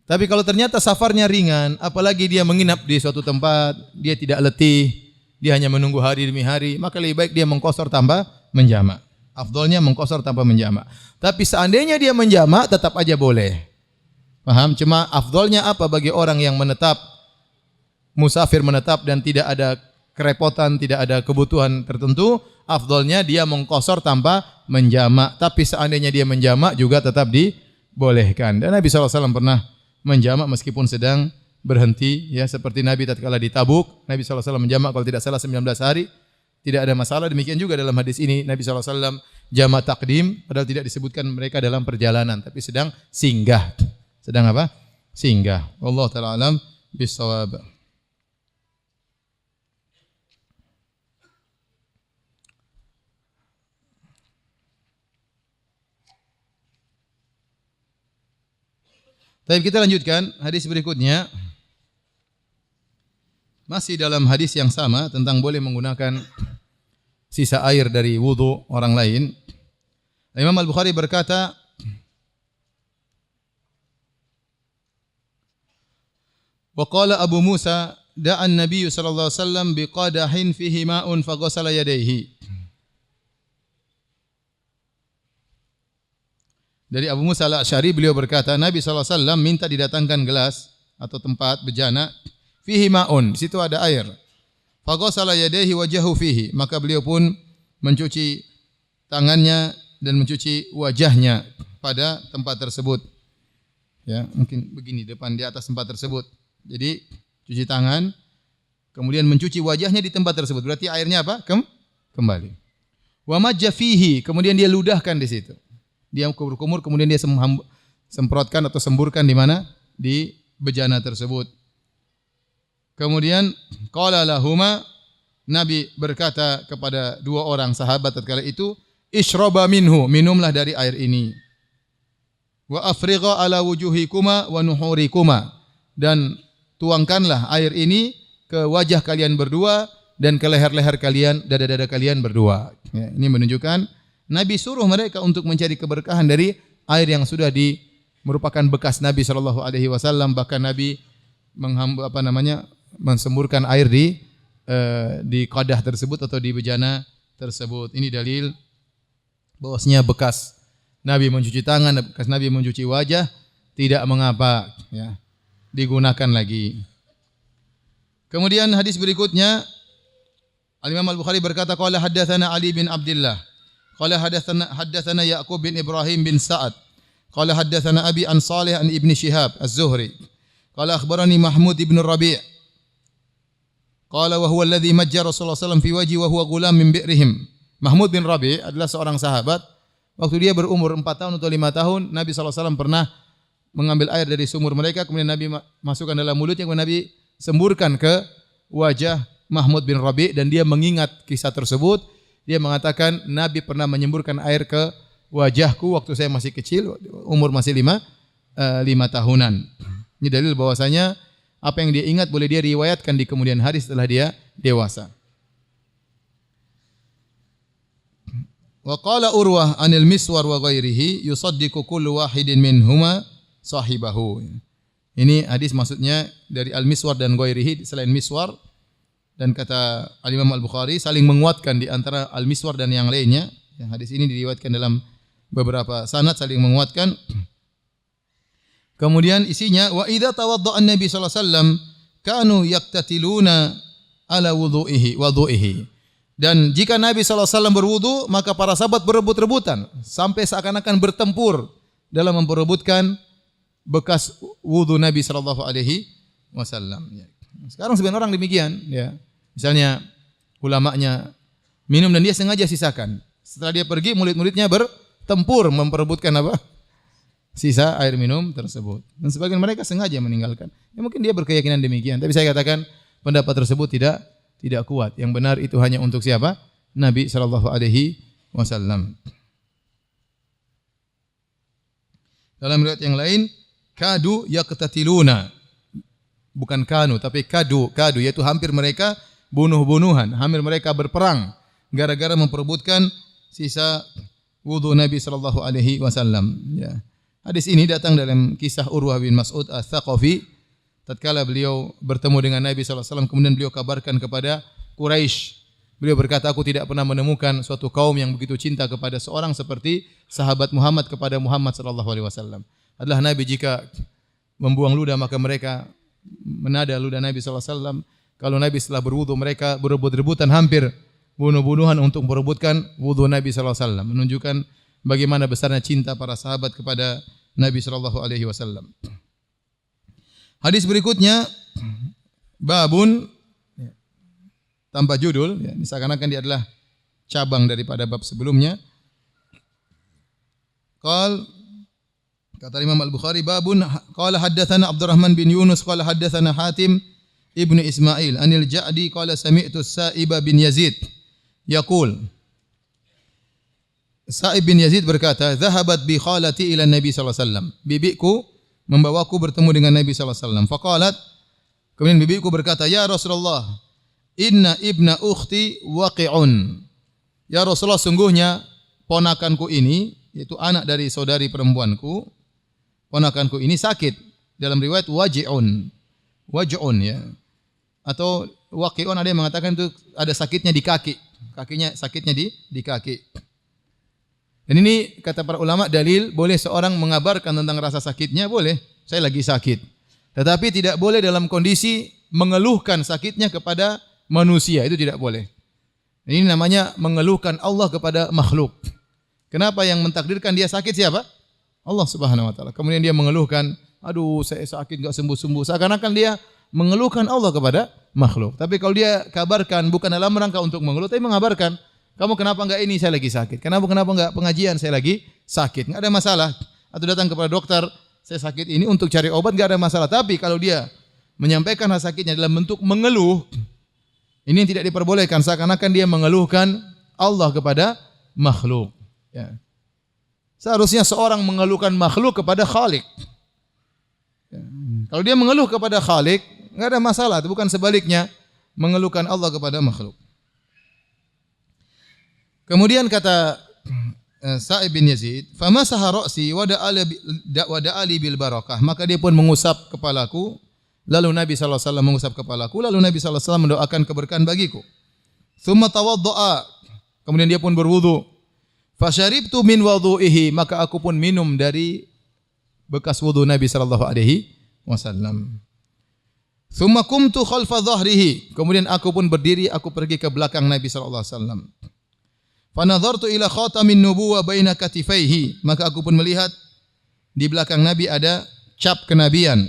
Tapi kalau ternyata safarnya ringan, apalagi dia menginap di suatu tempat, dia tidak letih, dia hanya menunggu hari demi hari, maka lebih baik dia mengqasar tanpa menjamak. Afdalnya mengqasar tanpa menjamak. Tapi seandainya dia menjamak, tetap aja boleh. Paham? Cuma afdalnya apa bagi orang yang menetap musafir menetap dan tidak ada kerepotan, tidak ada kebutuhan tertentu, afdolnya dia mengqashar tanpa menjamak. Tapi seandainya dia menjamak juga tetap dibolehkan. Dan Nabi SAW pernah menjamak meskipun sedang berhenti, ya, seperti Nabi tatkala di Tabuk, Nabi SAW menjamak kalau tidak salah 19 hari, tidak ada masalah. Demikian juga dalam hadis ini Nabi SAW jamak takdim, padahal tidak disebutkan mereka dalam perjalanan, tapi sedang singgah. Sedang apa? Singgah. Wallahu ta'ala alam bissawab. Baik, kita lanjutkan hadis berikutnya. Masih dalam hadis yang sama tentang boleh menggunakan sisa air dari wudu orang lain. Imam Al-Bukhari berkata, wa qala Abu Musa da'a an-nabiy sallallahu alaihi wasallam biqadahin fihi ma'un faghasala yadayhi. Dari Abu Musa Al-Asy'ari, beliau berkata, Nabi SAW minta didatangkan gelas atau tempat bejana, fihi ma'un, di situ ada air. Faghasala yadayhi wajahu fihi, maka beliau pun mencuci tangannya dan mencuci wajahnya pada tempat tersebut. Ya, mungkin begini depan di atas tempat tersebut. Jadi cuci tangan, kemudian mencuci wajahnya di tempat tersebut. Berarti airnya apa? Kembali. Wa majja fihi, kemudian dia ludahkan di situ. Dia kumur-kumur, kemudian dia semprotkan atau semburkan di mana? Di bejana tersebut. Kemudian qala lahuma, Nabi berkata kepada dua orang sahabat tatkala itu, ishraba minhu, minumlah dari air ini. Wa afrigha ala wujuhikuma wa nuhurikuma, dan tuangkanlah air ini ke wajah kalian berdua dan ke leher-leher kalian, dada-dada kalian berdua. Ya, ini menunjukkan Nabi suruh mereka untuk mencari keberkahan dari air yang sudah merupakan bekas Nabi sallallahu alaihi wasallam. Bahkan Nabi mensemburkan air di qadah tersebut atau di bejana tersebut. Ini dalil bahwasanya bekas Nabi mencuci tangan, bekas Nabi mencuci wajah tidak mengapa, ya, digunakan lagi. Kemudian hadis berikutnya, Al-Imam Al-Bukhari berkata, qala haddatsana Ali bin Abdullah, qala haddatsana Ya'qub bin Ibrahim bin Sa'ad, qala haddatsana Abi an Salih an Ibn Shihab Az-Zuhri, qala akhbarani Mahmud ibn Rabi', qala wa huwa alladhi majja Rasulullah sallallahu alaihi wasallam fi wajhi wa huwa ghulam min bi'rihim. Mahmud bin Rabi' adalah seorang sahabat. Waktu dia berumur 4 tahun atau 5 tahun, Nabi SAW pernah mengambil air dari sumur mereka, kemudian Nabi masukkan dalam mulutnya, kemudian Nabi semburkan ke wajah Mahmud bin Rabi', dan dia mengingat kisah tersebut. Dia mengatakan, Nabi pernah menyemburkan air ke wajahku waktu saya masih kecil, umur masih 5 tahunan. Ini dalil bahwasanya apa yang dia ingat boleh dia riwayatkan di kemudian hari setelah dia dewasa. Wa qala Urwah anil Miswar wa ghairihi yusaddiqu kullu wahidin minhuma sahibahu. Ini hadis maksudnya dari Al-Miswar dan ghairihi, selain Miswar, dan kata Al-Imam Al-Bukhari saling menguatkan di antara Al-Miswar dan yang lainnya. Hadis ini diriwayatkan dalam beberapa sanad saling menguatkan. Kemudian isinya, wa idza tawaddaa an-nabi sallallahu alaihi wasallam kanu yaktatiluna ala wudu'ihi. Dan jika Nabi SAW berwudu, maka para sahabat berebut-rebutan sampai seakan-akan bertempur dalam memperebutkan bekas wudu Nabi SAW. Sekarang sebagian orang demikian, ya. Misalnya ulamanya minum dan dia sengaja sisakan. Setelah dia pergi, murid-muridnya bertempur memperebutkan apa? Sisa air minum tersebut. Dan sebagian mereka sengaja meninggalkan. Ya, mungkin dia berkeyakinan demikian. Tapi saya katakan pendapat tersebut tidak kuat. Yang benar itu hanya untuk siapa? Nabi sallallahu alaihi wasallam. Dalam riwayat yang lain, kadu yaqtatiluna. Bukan kanu, tapi kadu yaitu hampir mereka bunuh-bunuhan, hampir mereka berperang gara-gara memperebutkan sisa wudu Nabi sallallahu alaihi wasallam, ya. Hadis ini datang dalam kisah Urwah bin Mas'ud Ats-Tsaqafi. Tatkala beliau bertemu dengan Nabi SAW, kemudian beliau kabarkan kepada Quraisy. Beliau berkata, aku tidak pernah menemukan suatu kaum yang begitu cinta kepada seorang seperti sahabat Muhammad kepada Muhammad SAW. Adalah Nabi jika membuang ludah maka mereka menada ludah Nabi SAW. Kalau Nabi setelah berwudu, mereka berebut-rebutan, hampir bunuh-bunuhan untuk merebutkan wudu Nabi SAW. Menunjukkan bagaimana besarnya cinta para sahabat kepada Nabi SAW. Hadis berikutnya, babun, tanpa judul, ya, seakan-akan dia adalah cabang daripada bab sebelumnya. Kata Imam Al-Bukhari, babun, qala haddatsana Abdurrahman bin Yunus qala haddatsana Hatim ibnu Ismail anil Ja'di qala sami'tu Sa'ib bin Yazid yaqul, Sa'ib bin Yazid berkata, "Dhahabat bi khalati ila Nabi sallallahu alaihi wasallam." Bibiku membawaku bertemu dengan Nabi sallallahu alaihi wasallam. Faqalat, kemudian bibiku berkata, "Ya Rasulullah, inna ibna ukhti waqi'un." Ya Rasulullah, sungguhnya ponakanku ini, yaitu anak dari saudari perempuanku, ponakanku ini sakit. Dalam riwayat waj'un. Waj'un, ya. Atau waqi'un, ada yang mengatakan itu ada sakitnya di kaki. Kakinya sakitnya di kaki. Dan ini kata para ulama dalil boleh seorang mengabarkan tentang rasa sakitnya, boleh. Saya lagi sakit. Tetapi tidak boleh dalam kondisi mengeluhkan sakitnya kepada manusia, itu tidak boleh. Ini namanya mengeluhkan Allah kepada makhluk. Kenapa yang mentakdirkan dia sakit siapa? Allah Subhanahu wa taala. Kemudian dia mengeluhkan, "Aduh, saya sakit enggak sembuh-sembuh." Seakan-akan dia mengeluhkan Allah kepada makhluk. Tapi kalau dia kabarkan bukan dalam rangka untuk mengeluh, tapi mengabarkan, "Kamu kenapa enggak ini? Saya lagi sakit." Kenapa enggak pengajian? Saya lagi sakit. Enggak ada masalah. Atau datang kepada dokter, "Saya sakit ini," untuk cari obat, enggak ada masalah. Tapi kalau dia menyampaikan rasa sakitnya dalam bentuk mengeluh, ini yang tidak diperbolehkan, seakan-akan dia mengeluhkan Allah kepada makhluk. Ya. Seharusnya seorang mengeluhkan makhluk kepada Khalik. Ya. Kalau dia mengeluh kepada Khalik, enggak ada masalah, itu bukan sebaliknya mengeluhkan Allah kepada makhluk. Kemudian kata Sa'ib bin Yazid, "Famasaha ra'si wa da'ali bil barakah." Maka dia pun mengusap kepalaku. Lalu Nabi sallallahu alaihi wasallam mengusap kepalaku, lalu Nabi sallallahu alaihi wasallam mendoakan keberkahan bagiku. Tsumma tawaddaa, kemudian dia pun berwudu. Fasyaribtu min wudu'ihi, maka aku pun minum dari bekas wudu Nabi sallallahu alaihi wasallam. Tsumma qumtu khalfa dhahrihi, kemudian aku pun berdiri, aku pergi ke belakang Nabi sallallahu alaihi wasallam. Fa nadhartu ila khatamin nubuwah baina katifaihi, maka aku pun melihat di belakang Nabi ada cap kenabian.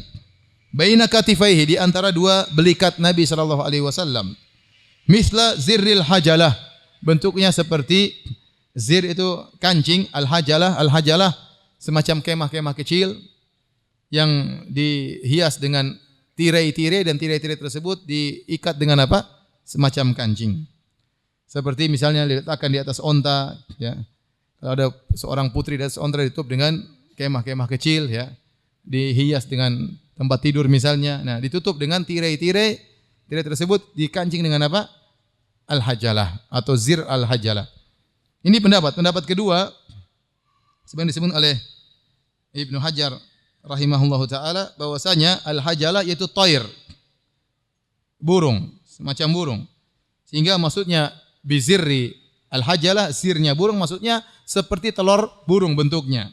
Baina katifaihi, di antara dua belikat Nabi sallallahu alaihi wasallam. Misla zirril hajalah, bentuknya seperti zir itu kancing, al-hajalah semacam kemah-kemah kecil yang dihias dengan tirai-tirai, dan tirai-tirai tersebut diikat dengan apa? Semacam kancing. Seperti misalnya diletakkan di atas onta, ya. Kalau ada seorang putri di atas onta ditutup dengan kemah-kemah kecil, ya. Dihias dengan tempat tidur misalnya. Nah, ditutup dengan tirai-tirai. Tirai tersebut dikancing dengan apa? Al-hajalah atau zir al-hajalah. Ini pendapat kedua sebenarnya disebut oleh Ibnu Hajar rahimahullahu taala bahwasanya al-hajalah yaitu thair. Burung, semacam burung. Sehingga maksudnya bizirri al-hajalah, zirnya burung, maksudnya seperti telur burung bentuknya.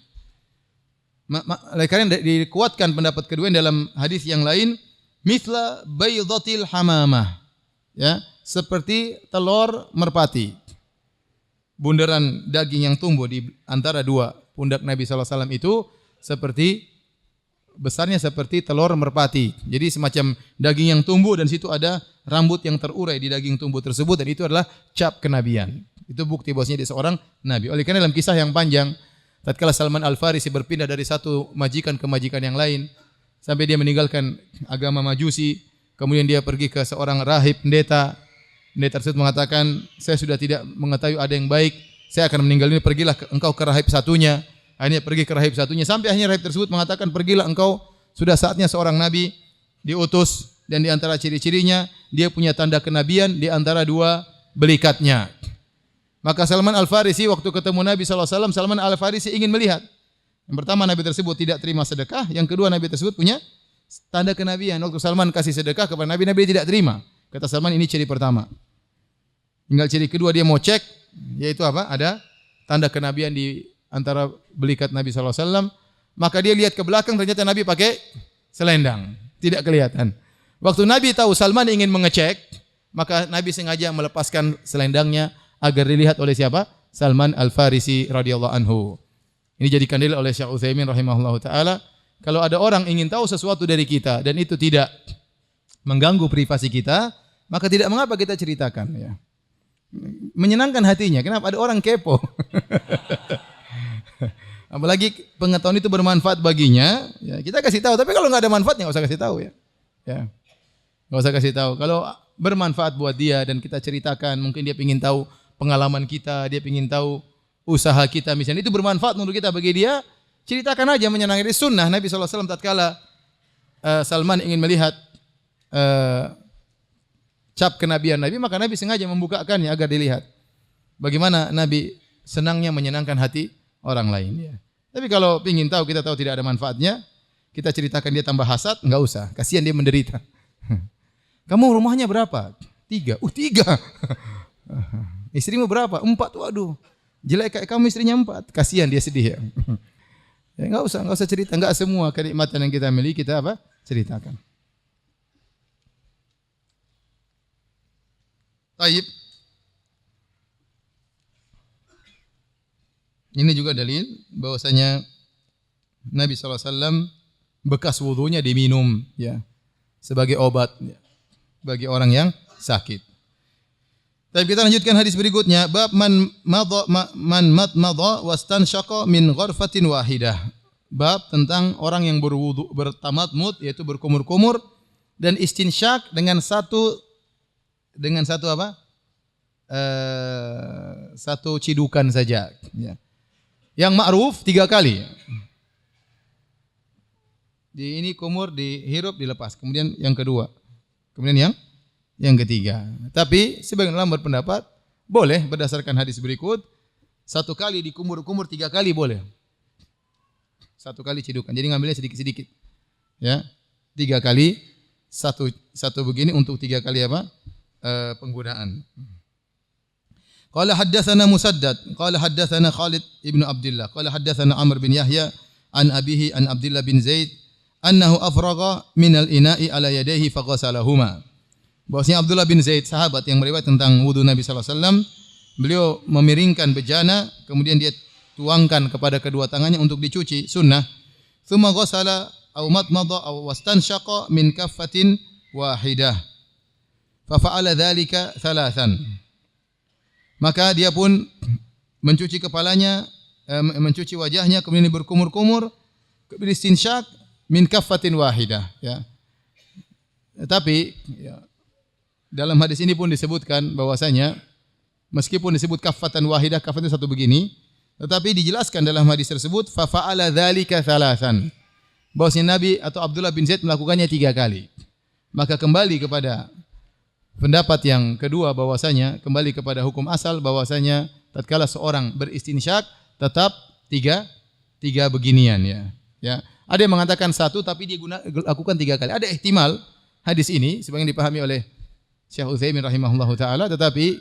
Oleh karena dikuatkan pendapat kedua dalam hadis yang lain, mithla baydatil hamamah, ya, seperti telur merpati. Bundaran daging yang tumbuh di antara dua pundak Nabi sallallahu alaihi wasallam itu besarnya seperti telur merpati. Jadi semacam daging yang tumbuh, dan situ ada rambut yang terurai di daging tumbuh tersebut, dan itu adalah cap kenabian. Itu bukti bahwasanya dia seorang nabi. Oleh karena dalam kisah yang panjang, tatkala Salman Al-Farisi berpindah dari satu majikan ke majikan yang lain sampai dia meninggalkan agama Majusi, kemudian dia pergi ke seorang rahib pendeta. Pendeta tersebut mengatakan, "Saya sudah tidak mengetahui ada yang baik, saya akan meninggal ini, pergilah engkau ke rahib satunya." Akhirnya pergi ke rahib satunya, sampai akhirnya rahib tersebut mengatakan, "Pergilah engkau, sudah saatnya seorang nabi diutus, dan di antara ciri-cirinya dia punya tanda kenabian di antara dua belikatnya." Maka Salman Al-Farisi waktu ketemu Nabi sallallahu alaihi wasallam, Salman Al-Farisi ingin melihat. Yang pertama, Nabi tersebut tidak terima sedekah, yang kedua, Nabi tersebut punya tanda kenabian. Waktu Salman kasih sedekah kepada Nabi, Nabi tidak terima. Kata Salman, ini ciri pertama. Tinggal ciri kedua dia mau cek, yaitu apa? Ada tanda kenabian di antara belikat Nabi sallallahu alaihi wasallam. Maka dia lihat ke belakang, ternyata Nabi pakai selendang. Tidak kelihatan. Waktu Nabi tahu Salman ingin mengecek, maka Nabi sengaja melepaskan selendangnya agar dilihat oleh siapa? Salman Al-Farisi radhiyallahu anhu. Ini jadikan dalil oleh Syekh Utsaimin rahimahullahu taala, kalau ada orang ingin tahu sesuatu dari kita dan itu tidak mengganggu privasi kita, maka tidak mengapa kita ceritakan ya. Menyenangkan hatinya. Kenapa? Ada orang kepo. Apalagi pengetahuan itu bermanfaat baginya, ya, kita kasih tahu. Tapi kalau nggak ada manfaatnya nggak usah kasih tahu ya. Ya. Nggak usah kasih tahu. Kalau bermanfaat buat dia dan kita ceritakan, mungkin dia ingin tahu pengalaman kita, dia ingin tahu usaha kita misalnya, itu bermanfaat menurut kita, bagi dia ceritakan aja, menyenangkan. Itu sunnah Nabi SAW tatkala Salman ingin melihat cap kenabian Nabi, maka Nabi sengaja membukakannya agar dilihat. Bagaimana Nabi senangnya menyenangkan hati orang lain. Ya. Tapi kalau ingin tahu, kita tahu tidak ada manfaatnya, kita ceritakan, dia tambah hasad, enggak usah. Kasihan dia menderita. Kamu rumahnya berapa? 3. 3. Istrimu berapa? 4. Waduh. Jelek kayak kamu istrinya 4. Kasihan dia sedih ya. Ya enggak usah cerita. Enggak semua kenikmatan yang kita miliki kita apa? Ceritakan. Taib. Ini juga dalil bahwasanya Nabi SAW bekas wudunya diminum ya sebagai obat ya, bagi orang yang sakit. Tapi kita lanjutkan hadis berikutnya, bab man madmadha wastanshaqa min gharfatin wahidah. Bab tentang orang yang berwudu, bertamadmud yaitu berkumur-kumur, dan istinsyak dengan satu apa? Satu cidukan saja ya. Yang ma'ruf 3 kali. Di ini kumur, dihirup, dilepas. Kemudian yang kedua. Kemudian yang ketiga. Tapi sebagian ulama berpendapat boleh berdasarkan hadis berikut, 1 kali dikumur-kumur 3 kali boleh. 1 kali cidukan. Jadi ngambilnya sedikit-sedikit. Ya. 3 kali satu begini untuk 3 kali apa? Penggunaan. Qala haddatsana Musaddad, qala haddatsana Khalid ibnu Abdullah, qala haddatsana Amr bin Yahya an abihi an Abdullah bin Zaid annahu afragha minal ina'i ala yadayhi faghasalahuma. Bahwasanya Abdullah bin Zaid, sahabat yang meriwayat tentang wudu Nabi sallallahu alaihi wasallam, beliau memiringkan bejana, kemudian dia tuangkan kepada kedua tangannya untuk dicuci, sunnah. Tsumma ghasala aw madmada aw wastanshaqa min kaffatin wahidah. Fa fa'ala dzalika thalathan. Maka dia pun mencuci kepalanya, mencuci wajahnya, kemudian berkumur-kumur, beristinsyak min kaffatin wahidah. Ya. Tapi ya, dalam hadis ini pun disebutkan bahwasanya meskipun disebut kaffatan wahidah, kaffat itu satu begini, tetapi dijelaskan dalam hadis tersebut fa fa'ala dzalika thalathan. Bahwasanya Nabi atau Abdullah bin Zaid melakukannya 3 kali. Maka kembali kepada pendapat yang kedua, bahwasanya kembali kepada hukum asal, bahwasanya tatkala seorang beristinsyak tetap 3 beginian ya. Ya. Ada yang mengatakan 1 tapi dia lakukan 3 kali. Ada ihtimal hadis ini sebagian dipahami oleh Syekh Utsaimin rahimahullahu taala, tetapi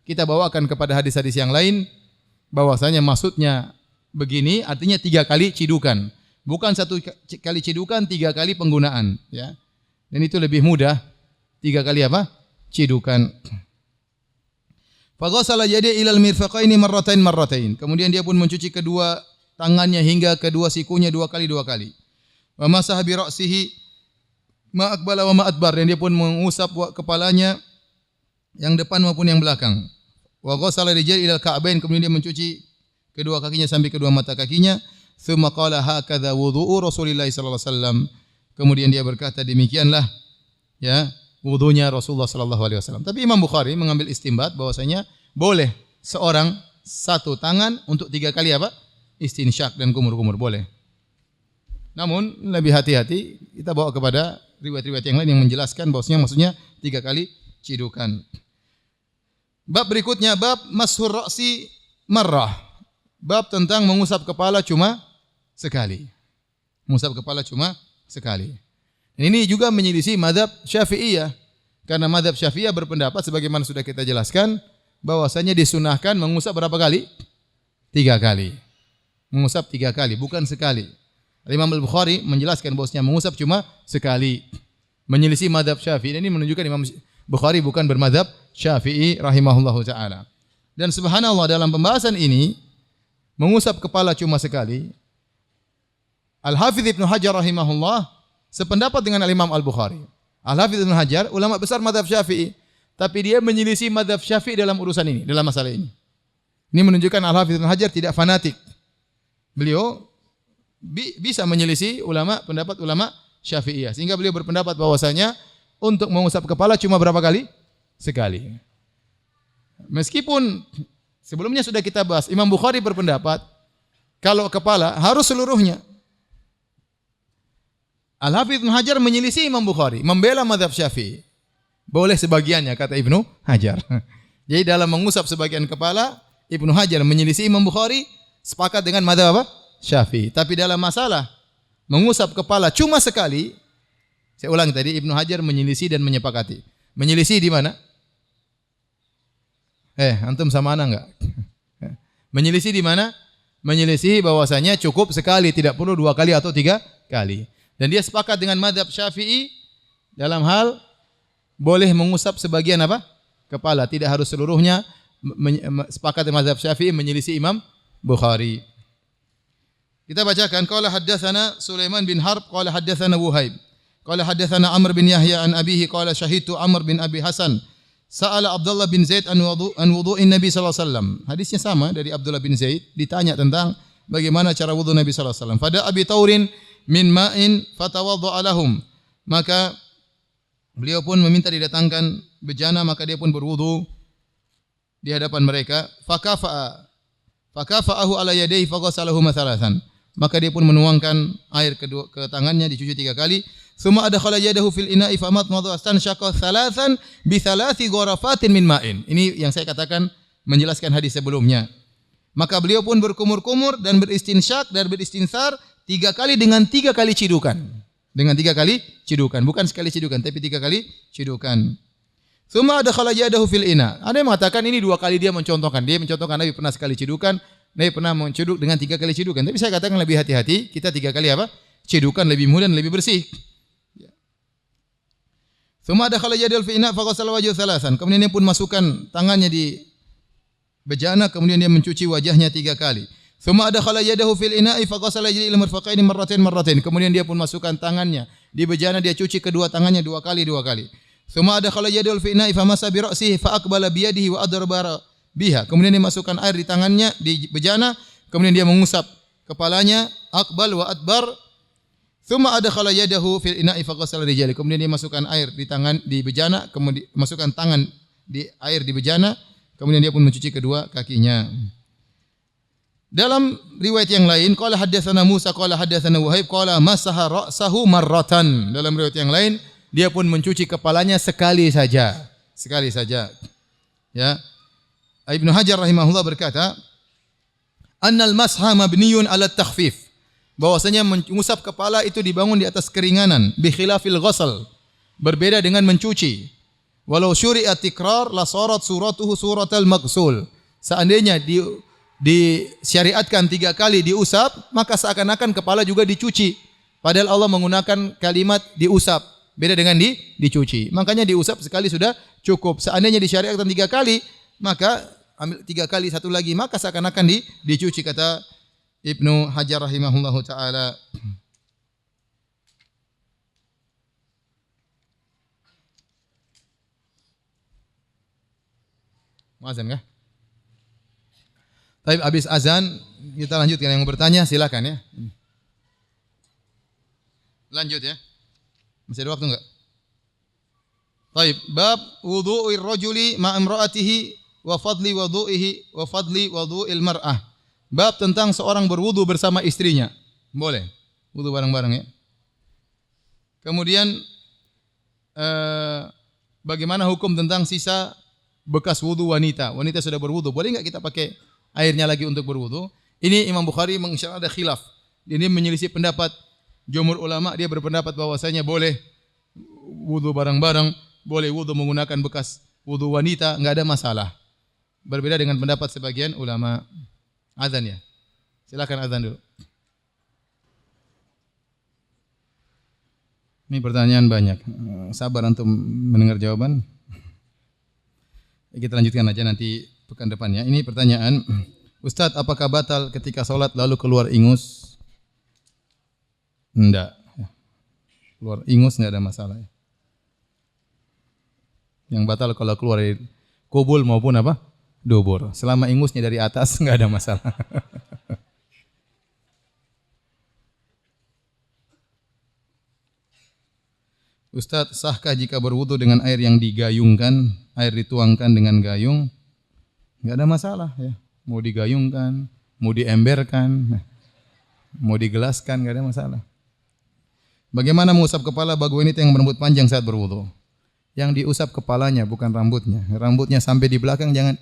kita bawakan kepada hadis-hadis yang lain bahwasanya maksudnya begini, artinya 3 kali cidukan. Bukan 1 kali cidukan, 3 kali penggunaan ya. Dan itu lebih mudah. 3 kali apa? Cidukan. Faghasala yadayhi ilal mirfaqaini marratain. Kemudian dia pun mencuci kedua tangannya hingga kedua sikunya 2 kali. Wa masaha bi ra'sihi ma aqbala wa ma adbar. Dan dia pun mengusap kepalanya yang depan maupun yang belakang. Wa ghasala rijal ilal ka'bain. Kemudian dia mencuci kedua kakinya sampai kedua mata kakinya. Tsumma qala hakadha wudhu'u Rasulillah sallallahu alaihi wasallam. Kemudian dia berkata, demikianlah ya wudunya Rasulullah sallallahu alaihi wasallam. Tapi Imam Bukhari mengambil istinbat bahwasanya boleh seorang 1 tangan untuk 3 kali apa? Istinsyak dan kumur-kumur, boleh. Namun lebih hati-hati kita bawa kepada riwayat-riwayat yang lain yang menjelaskan bahwasanya maksudnya 3 kali cidukan. Bab berikutnya bab mashur ra'si marrah. Bab tentang mengusap kepala cuma sekali. Mengusap kepala cuma sekali. Ini juga menyelisih mazhab Syafi'iyah. Karena mazhab Syafi'iyah berpendapat sebagaimana sudah kita jelaskan bahwasanya disunahkan mengusap berapa kali? 3 kali. Mengusap 3 kali, bukan sekali. Imam Al-Bukhari menjelaskan bahwasanya mengusap cuma sekali. Menyelisih mazhab Syafi'i. Dan ini menunjukkan Imam Bukhari bukan bermazhab Syafi'i rahimahullahu taala. Dan subhanallah dalam pembahasan ini mengusap kepala cuma sekali. Al-Hafidz Ibnu Hajar rahimahullah sependapat dengan Imam Al-Bukhari. Al-Hafidz Ibnu Hajar ulama besar mazhab Syafi'i, tapi dia menyelisih mazhab Syafi'i dalam urusan ini, dalam masalah ini. Ini menunjukkan Al-Hafidz Ibnu Hajar tidak fanatik. Beliau bisa menyelisih pendapat ulama Syafi'iyah, sehingga beliau berpendapat bahwasanya untuk mengusap kepala cuma berapa kali? Sekali. Meskipun sebelumnya sudah kita bahas, Imam Bukhari berpendapat kalau kepala harus seluruhnya. Al-Hafidz Ibnu Hajar menyelisih Imam Bukhari, membela mazhab Syafi'i. Boleh sebagiannya kata Ibnu Hajar. Jadi dalam mengusap sebagian kepala, Ibnu Hajar menyelisih Imam Bukhari, sepakat dengan mazhab apa? Syafi'i. Tapi dalam masalah mengusap kepala cuma sekali, saya ulang tadi, Ibnu Hajar menyelisih dan menyepakati. Menyelisih di mana? Antum sama ana enggak? Menyelisih di mana? Menyelisih bahwasanya cukup sekali, tidak perlu 2 kali atau 3 kali. Dan dia sepakat dengan mazhab Syafi'i dalam hal boleh mengusap sebagian apa? Kepala, tidak harus seluruhnya. Sepakat dengan mazhab Syafi'i, menyelisih Imam Bukhari. Kita bacakan, qala haddatsana Sulaiman bin Harb qala haddatsana Wuhaib qala haddatsana Amr bin Yahya an abihi qala syahidtu Amr bin Abi Hasan sa'ala Abdullah bin Zaid an wudu'in Nabi sallallahu alaihi wasallam. Hadisnya sama dari Abdullah bin Zaid, ditanya tentang bagaimana cara wudu Nabi sallallahu alaihi wasallam. Fada Abi Taurin min ma'in fatawadda'a lahum. Maka beliau pun meminta didatangkan bejana, maka dia pun berwudu di hadapan mereka. Fakafa'ahu ala yadayhi faghasalahu matsalatan. Maka dia pun menuangkan air ke tangannya, dicuci 3 kali. Tsumma adkhala yadahu fil ina'i famatmadha wastanshaqa thalathan bi thalathi gharafatin min ma'in. Ini yang saya katakan menjelaskan hadis sebelumnya. Maka beliau pun berkumur-kumur dan beristinsyak dan beristinsar 3 kali dengan 3 kali cidukan. Dengan 3 kali cidukan, bukan sekali cidukan tapi 3 kali cidukan. Tsumma adkhala yadahu fil ina. Ada yang mengatakan ini 2 kali dia mencontohkan. Dia mencontohkan Nabi pernah sekali cidukan, Nabi pernah mencuduk dengan 3 kali cidukan. Tapi saya katakan lebih hati-hati, kita 3 kali apa? Cidukan lebih mudah dan lebih bersih. Tsumma adkhala yadahu fil ina faghasala wajhahu thalathan. Kemudian dia pun masukkan tangannya di bejana, kemudian dia mencuci wajahnya 3 kali. Tsumma adkhala yadahu fil ina'i faghasala yadayhi ila mirfaqaini marratain. Kemudian dia pun masukkan tangannya di bejana, dia cuci kedua tangannya 2 kali. Tsumma adkhala yadahu fil ina'i famasa bi ra'sihi fa aqbala bi yadihi wa adraba biha. Kemudian dia masukkan air di tangannya di bejana, kemudian dia mengusap kepalanya, aqbal wa adbar. Tsumma adkhala yadahu fil ina'i faghasala rijali. Kemudian dia masukkan air di bejana, kemudian masukkan tangan di air di bejana, kemudian dia pun mencuci kedua kakinya. Dalam riwayat yang lain, qala haddatsana Musa qala haddatsana Wuhaib qala masaha ra'sahu marratan. Dalam riwayat yang lain, dia pun mencuci kepalanya sekali saja. Ya. Ibnu Hajar rahimahullah berkata, annal masha mabniyun ala takhfif. Bahwasanya mengusap kepala itu dibangun di atas keringanan, bi khilafil ghasal. Berbeda dengan mencuci. Walau syuri'at tikrar la sarat suratuhu suratal maghsul. Seandainya disyariatkan 3 kali diusap, maka seakan-akan kepala juga dicuci. Padahal Allah menggunakan kalimat diusap, beda dengan dicuci. Makanya diusap sekali sudah cukup. Seandainya disyariatkan 3 kali, maka ambil 3 kali satu lagi, maka seakan-akan dicuci, kata Ibnu Hajar rahimahullahu taala. Muazan kah? Baik, habis azan kita lanjutkan. Yang bertanya silakan ya. Lanjut ya. Masih ada waktu enggak? Baik, bab wudu'ir rajuli ma imra'atihi wa fadli wudu'il mar'ah. Bab tentang seorang berwudu bersama istrinya. Boleh. Wudu bareng-bareng ya. Kemudian bagaimana hukum tentang sisa bekas wudu wanita? Wanita sudah berwudu, boleh enggak kita pakai airnya lagi untuk berwudu? Ini Imam Bukhari menginsyaallah ada khilaf. Ini menyelisih pendapat jumhur ulama. Dia berpendapat bahwasanya boleh wudu bareng-bareng, boleh wudu menggunakan bekas wudu wanita, enggak ada masalah. Berbeda dengan pendapat sebagian ulama. Azan ya. Silakan azan dulu. Ini pertanyaan banyak. Sabar untuk mendengar jawaban. Kita lanjutkan aja nanti pekan depannya. Ini pertanyaan, Ustadz, apakah batal ketika sholat lalu keluar ingus? Enggak. Keluar ingus enggak ada masalah. Yang batal kalau keluar dari kubul maupun apa? Dubur. Selama ingusnya dari atas enggak ada masalah. Ustadz, sahkah jika berwudu dengan air yang digayungkan, air dituangkan dengan gayung? Enggak ada masalah ya. Mau digayungkan, mau diemberkan, mau digelaskan, enggak ada masalah. Bagaimana mengusap kepala bagi wanita yang berambut panjang saat berwudu? Yang diusap kepalanya bukan rambutnya. Rambutnya sampai di belakang jangan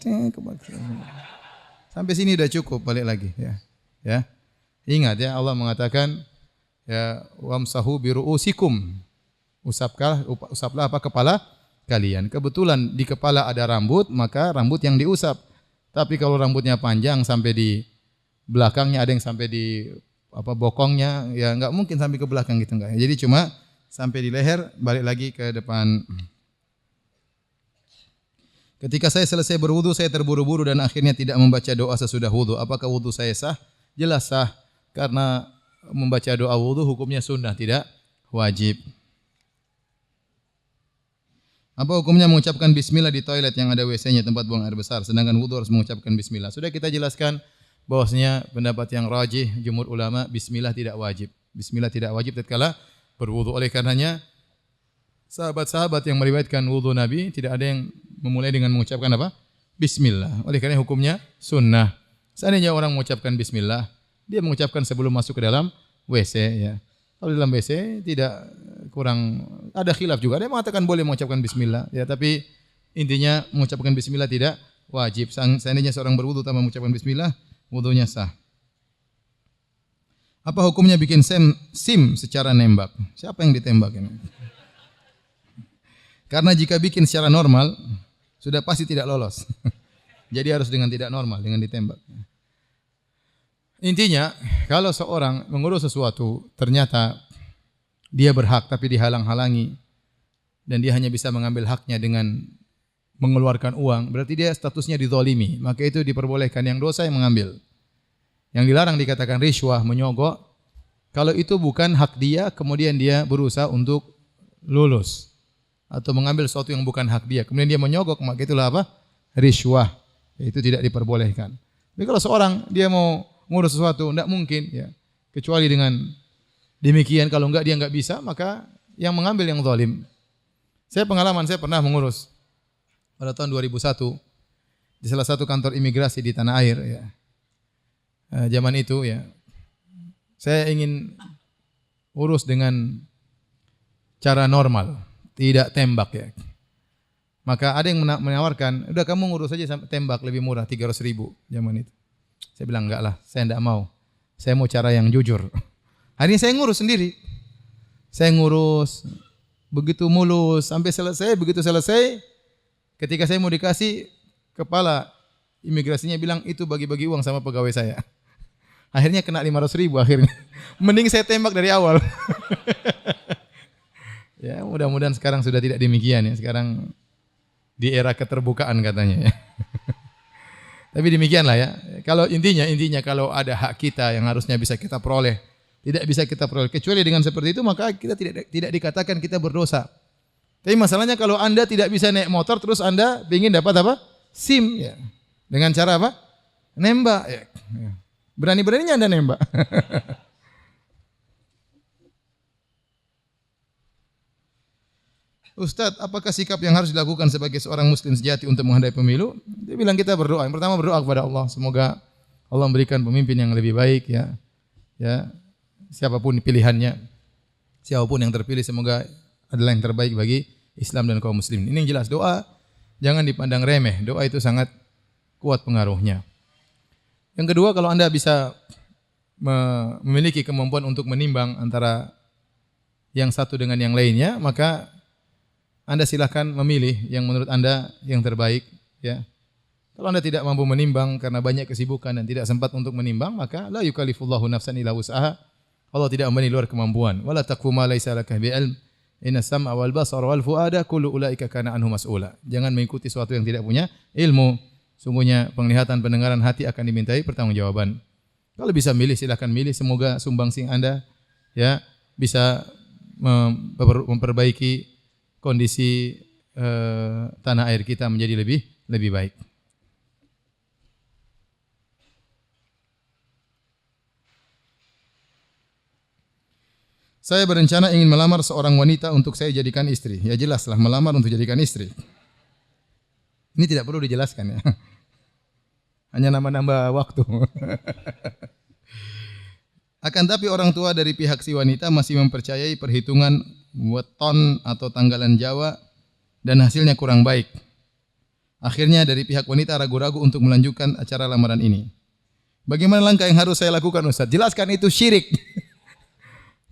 sampai sini udah cukup, balik lagi ya. Ya. Ingat ya, Allah mengatakan ya wamsahu biruusikum. Usaplah apa kepala kalian. Kebetulan di kepala ada rambut, maka rambut yang diusap. Tapi kalau rambutnya panjang sampai di belakangnya, ada yang sampai di apa bokongnya, ya enggak mungkin sampai ke belakang gitu enggak. Jadi cuma sampai di leher, balik lagi ke depan. Ketika saya selesai berwudu, saya terburu-buru dan akhirnya tidak membaca doa sesudah wudu. Apakah wudu saya sah? Jelas sah, karena membaca doa wudu hukumnya sunnah, tidak wajib. Apa hukumnya mengucapkan bismillah di toilet yang ada WC-nya, tempat buang air besar, sedangkan wudu harus mengucapkan bismillah? Sudah kita jelaskan bahwasanya pendapat yang rajih jumhur ulama, bismillah tidak wajib. Bismillah tidak wajib tatkala berwudu. Oleh karenanya sahabat-sahabat yang meriwayatkan wudu Nabi tidak ada yang memulai dengan mengucapkan apa? Bismillah. Oleh karena hukumnya sunnah. Seandainya orang mengucapkan bismillah, dia mengucapkan sebelum masuk ke dalam WC ya. Kalau dalam WC tidak kurang, ada khilaf juga. Ada yang mengatakan boleh mengucapkan bismillah ya, tapi intinya mengucapkan bismillah tidak wajib. Seandainya seorang berwudu tanpa mengucapkan bismillah, wudunya sah. Apa hukumnya bikin SIM secara nembak? Siapa yang ditembak ini? Karena jika bikin secara normal, sudah pasti tidak lolos. Jadi harus dengan tidak normal, dengan ditembak. Intinya, kalau seorang mengurus sesuatu, ternyata dia berhak tapi dihalang-halangi, dan dia hanya bisa mengambil haknya dengan mengeluarkan uang, berarti dia statusnya dizalimi. Maka itu diperbolehkan, yang dosa yang mengambil. Yang dilarang dikatakan riswah, menyogok. Kalau itu bukan hak dia, kemudian dia berusaha untuk lulus atau mengambil sesuatu yang bukan hak dia, kemudian dia menyogok, maka itulah apa? Riswah. Itu tidak diperbolehkan. Tapi kalau seorang dia mau ngurus sesuatu, tidak mungkin ya. Kecuali dengan demikian, kalau enggak dia enggak bisa, maka yang mengambil yang zalim. Saya pernah mengurus pada tahun 2001 di salah satu kantor imigrasi di tanah air ya. Zaman itu ya. Saya ingin urus dengan cara normal. Tidak tembak ya. Maka ada yang menawarkan, udah kamu ngurus saja sampai tembak lebih murah, 300.000 zaman itu. Saya bilang enggak lah, saya enggak mau. Saya mau cara yang jujur. Akhirnya saya ngurus sendiri. Saya ngurus begitu mulus sampai selesai. Begitu selesai, ketika saya mau dikasih, kepala imigrasinya bilang itu bagi-bagi uang sama pegawai saya. Akhirnya kena 500.000 akhirnya. Mending saya tembak dari awal. Ya, mudah-mudahan sekarang sudah tidak demikian ya. Sekarang di era keterbukaan katanya ya. Tapi demikianlah ya. Kalau intinya kalau ada hak kita yang harusnya bisa kita peroleh, tidak bisa kita peroleh kecuali dengan seperti itu, maka kita tidak dikatakan kita berdosa. Tapi masalahnya kalau Anda tidak bisa naik motor terus Anda ingin dapat apa? SIM ya. Dengan cara apa? Nembak ya. Berani-beraninya Anda nembak. Ustadz, apakah sikap yang harus dilakukan sebagai seorang muslim sejati untuk menghadapi pemilu? Dia bilang kita berdoa. Yang pertama berdoa kepada Allah, semoga Allah memberikan pemimpin yang lebih baik ya. Ya, siapapun pilihannya, siapapun yang terpilih semoga adalah yang terbaik bagi Islam dan kaum muslimin. Ini yang jelas, doa jangan dipandang remeh. Doa itu sangat kuat pengaruhnya. Yang kedua, kalau Anda bisa memiliki kemampuan untuk menimbang antara yang satu dengan yang lainnya, maka Anda silakan memilih yang menurut Anda yang terbaik ya. Kalau Anda tidak mampu menimbang karena banyak kesibukan dan tidak sempat untuk menimbang, maka la yukallifullahu nafsan illa wus'aha. Allah tidak membebani luar kemampuan. Wala taqfu ma laisa laka bi'ilm. Inna sam'a wal basara wal fuada kullu ulaika kana anhu mas'ula. Jangan mengikuti sesuatu yang tidak punya ilmu. Sungguhnya penglihatan, pendengaran, hati akan dimintai pertanggungjawaban. Kalau bisa milih silakan milih. Semoga sumbangsih Anda ya bisa memperbaiki kondisi tanah air kita menjadi lebih baik. Saya berencana ingin melamar seorang wanita untuk saya jadikan istri. Ya jelaslah melamar untuk jadikan istri. Ini tidak perlu dijelaskan ya. Hanya nambah waktu. Akan tapi orang tua dari pihak si wanita masih mempercayai perhitungan weton atau tanggalan Jawa dan hasilnya kurang baik. Akhirnya dari pihak wanita ragu-ragu untuk melanjutkan acara lamaran ini. Bagaimana langkah yang harus saya lakukan Ustaz? Jelaskan itu syirik.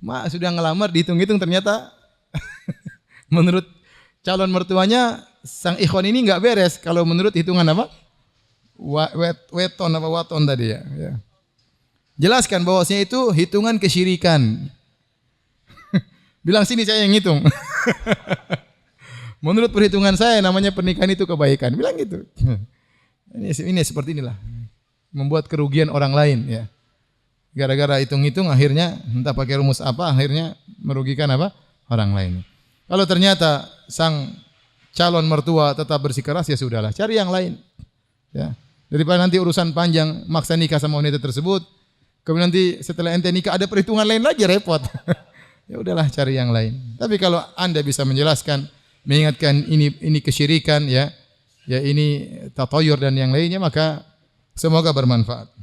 Mak sudah ngelamar dihitung-hitung ternyata menurut calon mertuanya sang ikhwan ini enggak beres kalau menurut hitungan apa? Weton apa waton tadi ya. Jelaskan bahwasanya itu hitungan kesyirikan. Bilang sini saya yang ngitung. Menurut perhitungan saya namanya pernikahan itu kebaikan. Bilang gitu. Ini seperti inilah. Membuat kerugian orang lain ya. Gara-gara hitung-hitung akhirnya entah pakai rumus apa akhirnya merugikan apa? Orang lain. Kalau ternyata sang calon mertua tetap bersikeras ya sudahlah, cari yang lain. Ya. Daripada nanti urusan panjang maksa nikah sama wanita tersebut, kemudian nanti setelah ente nikah ada perhitungan lain lagi repot. Ya udahlah cari yang lain. Tapi kalau Anda bisa menjelaskan, mengingatkan ini kesyirikan ya ini tatayur dan yang lainnya maka semoga bermanfaat.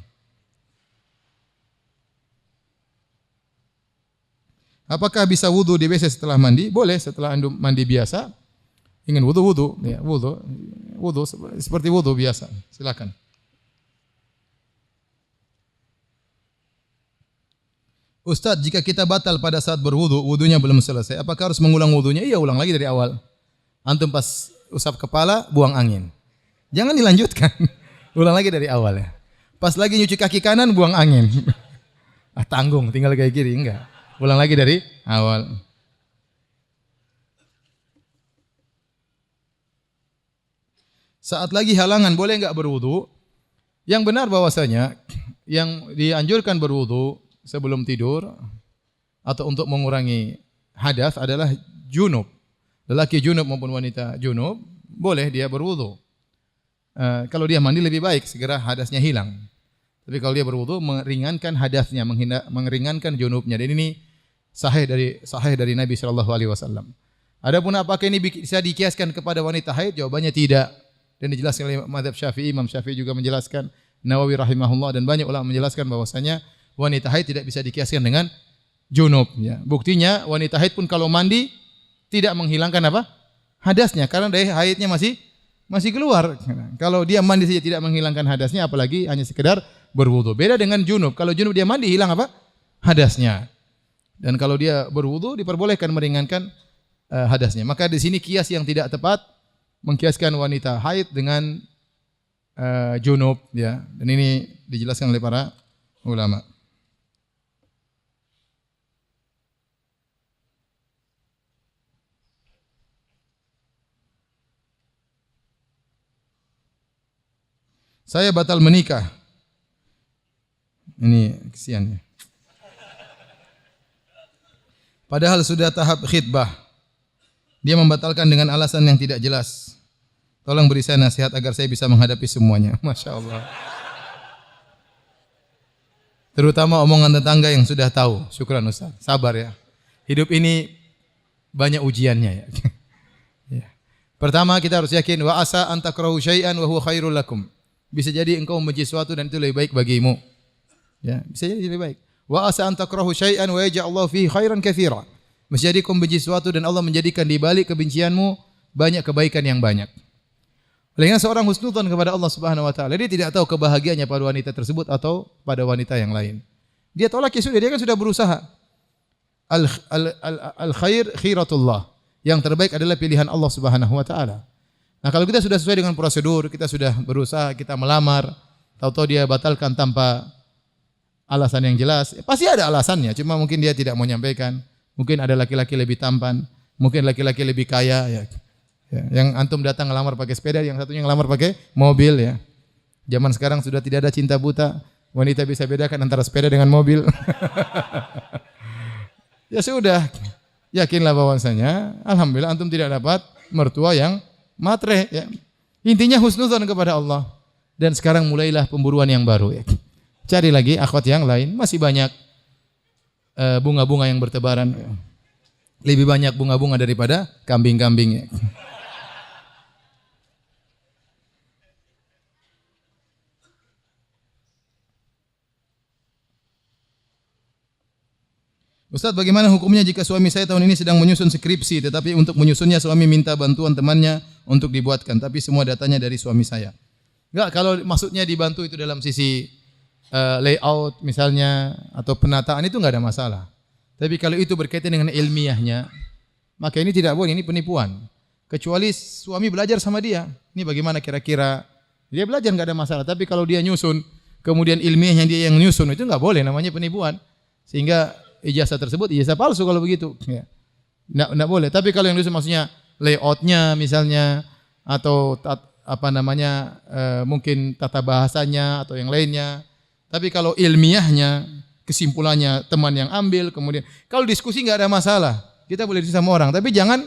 Apakah bisa wudu di WC setelah mandi? Boleh setelah Anda mandi biasa. Ingin wudu ya, wudu seperti wudu biasa. Silakan. Ustaz, jika kita batal pada saat berwudu, wudunya belum selesai, apakah harus mengulang wudunya? Iya, ulang lagi dari awal. Antum pas usap kepala, buang angin. Jangan dilanjutkan. Ulang lagi dari awal ya. Pas lagi nyuci kaki kanan, buang angin. Tanggung, tinggal kayak kiri, enggak. Ulang lagi dari awal. Saat lagi halangan boleh enggak berwudu? Yang benar bahwasanya yang dianjurkan berwudu sebelum tidur atau untuk mengurangi hadas adalah junub. Lelaki junub maupun wanita junub boleh dia berwudu. Kalau dia mandi lebih baik segera hadasnya hilang. Tapi kalau dia berwudu meringankan hadasnya, meringankan junubnya. Dan ini sahih dari Nabi sallallahu alaihi wasallam. Adapun apakah ini bisa dikiaskan kepada wanita haid? Jawabannya tidak. Dan dijelaskan oleh mazhab Syafi'i, Imam Syafi'i juga menjelaskan, Nawawi rahimahullah dan banyak ulama menjelaskan bahwasanya wanita haid tidak bisa dikiaskan dengan junub ya. Buktinya wanita haid pun kalau mandi tidak menghilangkan apa? Hadasnya karena dari haidnya masih keluar. Kalau dia mandi saja tidak menghilangkan hadasnya apalagi hanya sekedar berwudu. Beda dengan junub. Kalau junub dia mandi hilang apa? Hadasnya. Dan kalau dia berwudu diperbolehkan meringankan hadasnya. Maka di sini kias yang tidak tepat mengkiaskan wanita haid dengan junub ya. Dan ini dijelaskan oleh para ulama. Saya batal menikah. Ini kesian ya. Padahal sudah tahap khitbah. Dia membatalkan dengan alasan yang tidak jelas. Tolong beri saya nasihat agar saya bisa menghadapi semuanya. Masya Allah. Terutama omongan tetangga yang sudah tahu. Syukran Ustaz. Sabar ya. Hidup ini banyak ujiannya ya. Ya. Pertama kita harus yakin wa asa an takrahu syai'an wa huwa khairul lakum. Bisa jadi engkau membenci sesuatu dan itu lebih baik bagimu. Ya, bisa jadi lebih baik. Wa asa an takrahu syai'an wa yaj'alullahu fihi khairan katsira. Bisa jadi kau membenci sesuatu dan Allah menjadikan di balik kebencianmu banyak kebaikan yang banyak. Oleh karena seorang husnudzon kepada Allah Subhanahu wa taala, dia tidak tahu kebahagiaannya pada wanita tersebut atau pada wanita yang lain. Dia tolak ya sudah, dia kan sudah berusaha. Al khair khiratullah. Yang terbaik adalah pilihan Allah Subhanahu wa taala. Nah, kalau kita sudah sesuai dengan prosedur, kita sudah berusaha, kita melamar, tahu-tahu dia batalkan tanpa alasan yang jelas, pasti ada alasannya, cuma mungkin dia tidak mau menyampaikan. Mungkin ada laki-laki lebih tampan, Mungkin laki-laki lebih kaya ya. Ya, yang antum datang ngelamar pakai sepeda, yang satunya ngelamar pakai mobil ya. Zaman sekarang sudah tidak ada cinta buta. Wanita bisa bedakan antara sepeda dengan mobil. Ya sudah, yakinlah bahwasanya alhamdulillah antum tidak dapat mertua yang matre ya. Intinya husnudzon kepada Allah. Dan sekarang mulailah pemburuan yang baru ya. Cari lagi akhwat yang lain, masih banyak bunga-bunga yang bertebaran. Lebih banyak bunga-bunga daripada kambing-kambing ya. Ustaz, bagaimana hukumnya jika suami saya tahun ini sedang menyusun skripsi, tetapi untuk menyusunnya suami minta bantuan temannya untuk dibuatkan, tapi semua datanya dari suami saya. Enggak, kalau maksudnya dibantu itu dalam sisi layout misalnya atau penataan itu enggak ada masalah. Tapi kalau itu berkaitan dengan ilmiahnya, maka ini tidak boleh, ini penipuan. Kecuali suami belajar sama dia. Ini bagaimana kira-kira? Dia belajar enggak ada masalah, tapi kalau dia nyusun, kemudian ilmiahnya dia yang nyusun, itu enggak boleh, namanya penipuan. Sehingga ijazah tersebut ijazah palsu kalau begitu. Ya. Nggak boleh. Tapi kalau yang nyusun maksudnya layoutnya misalnya atau mungkin tata bahasanya atau yang lainnya. Tapi kalau ilmiahnya, kesimpulannya teman yang ambil, kemudian kalau diskusi nggak ada masalah, kita boleh diskusi sama orang. Tapi jangan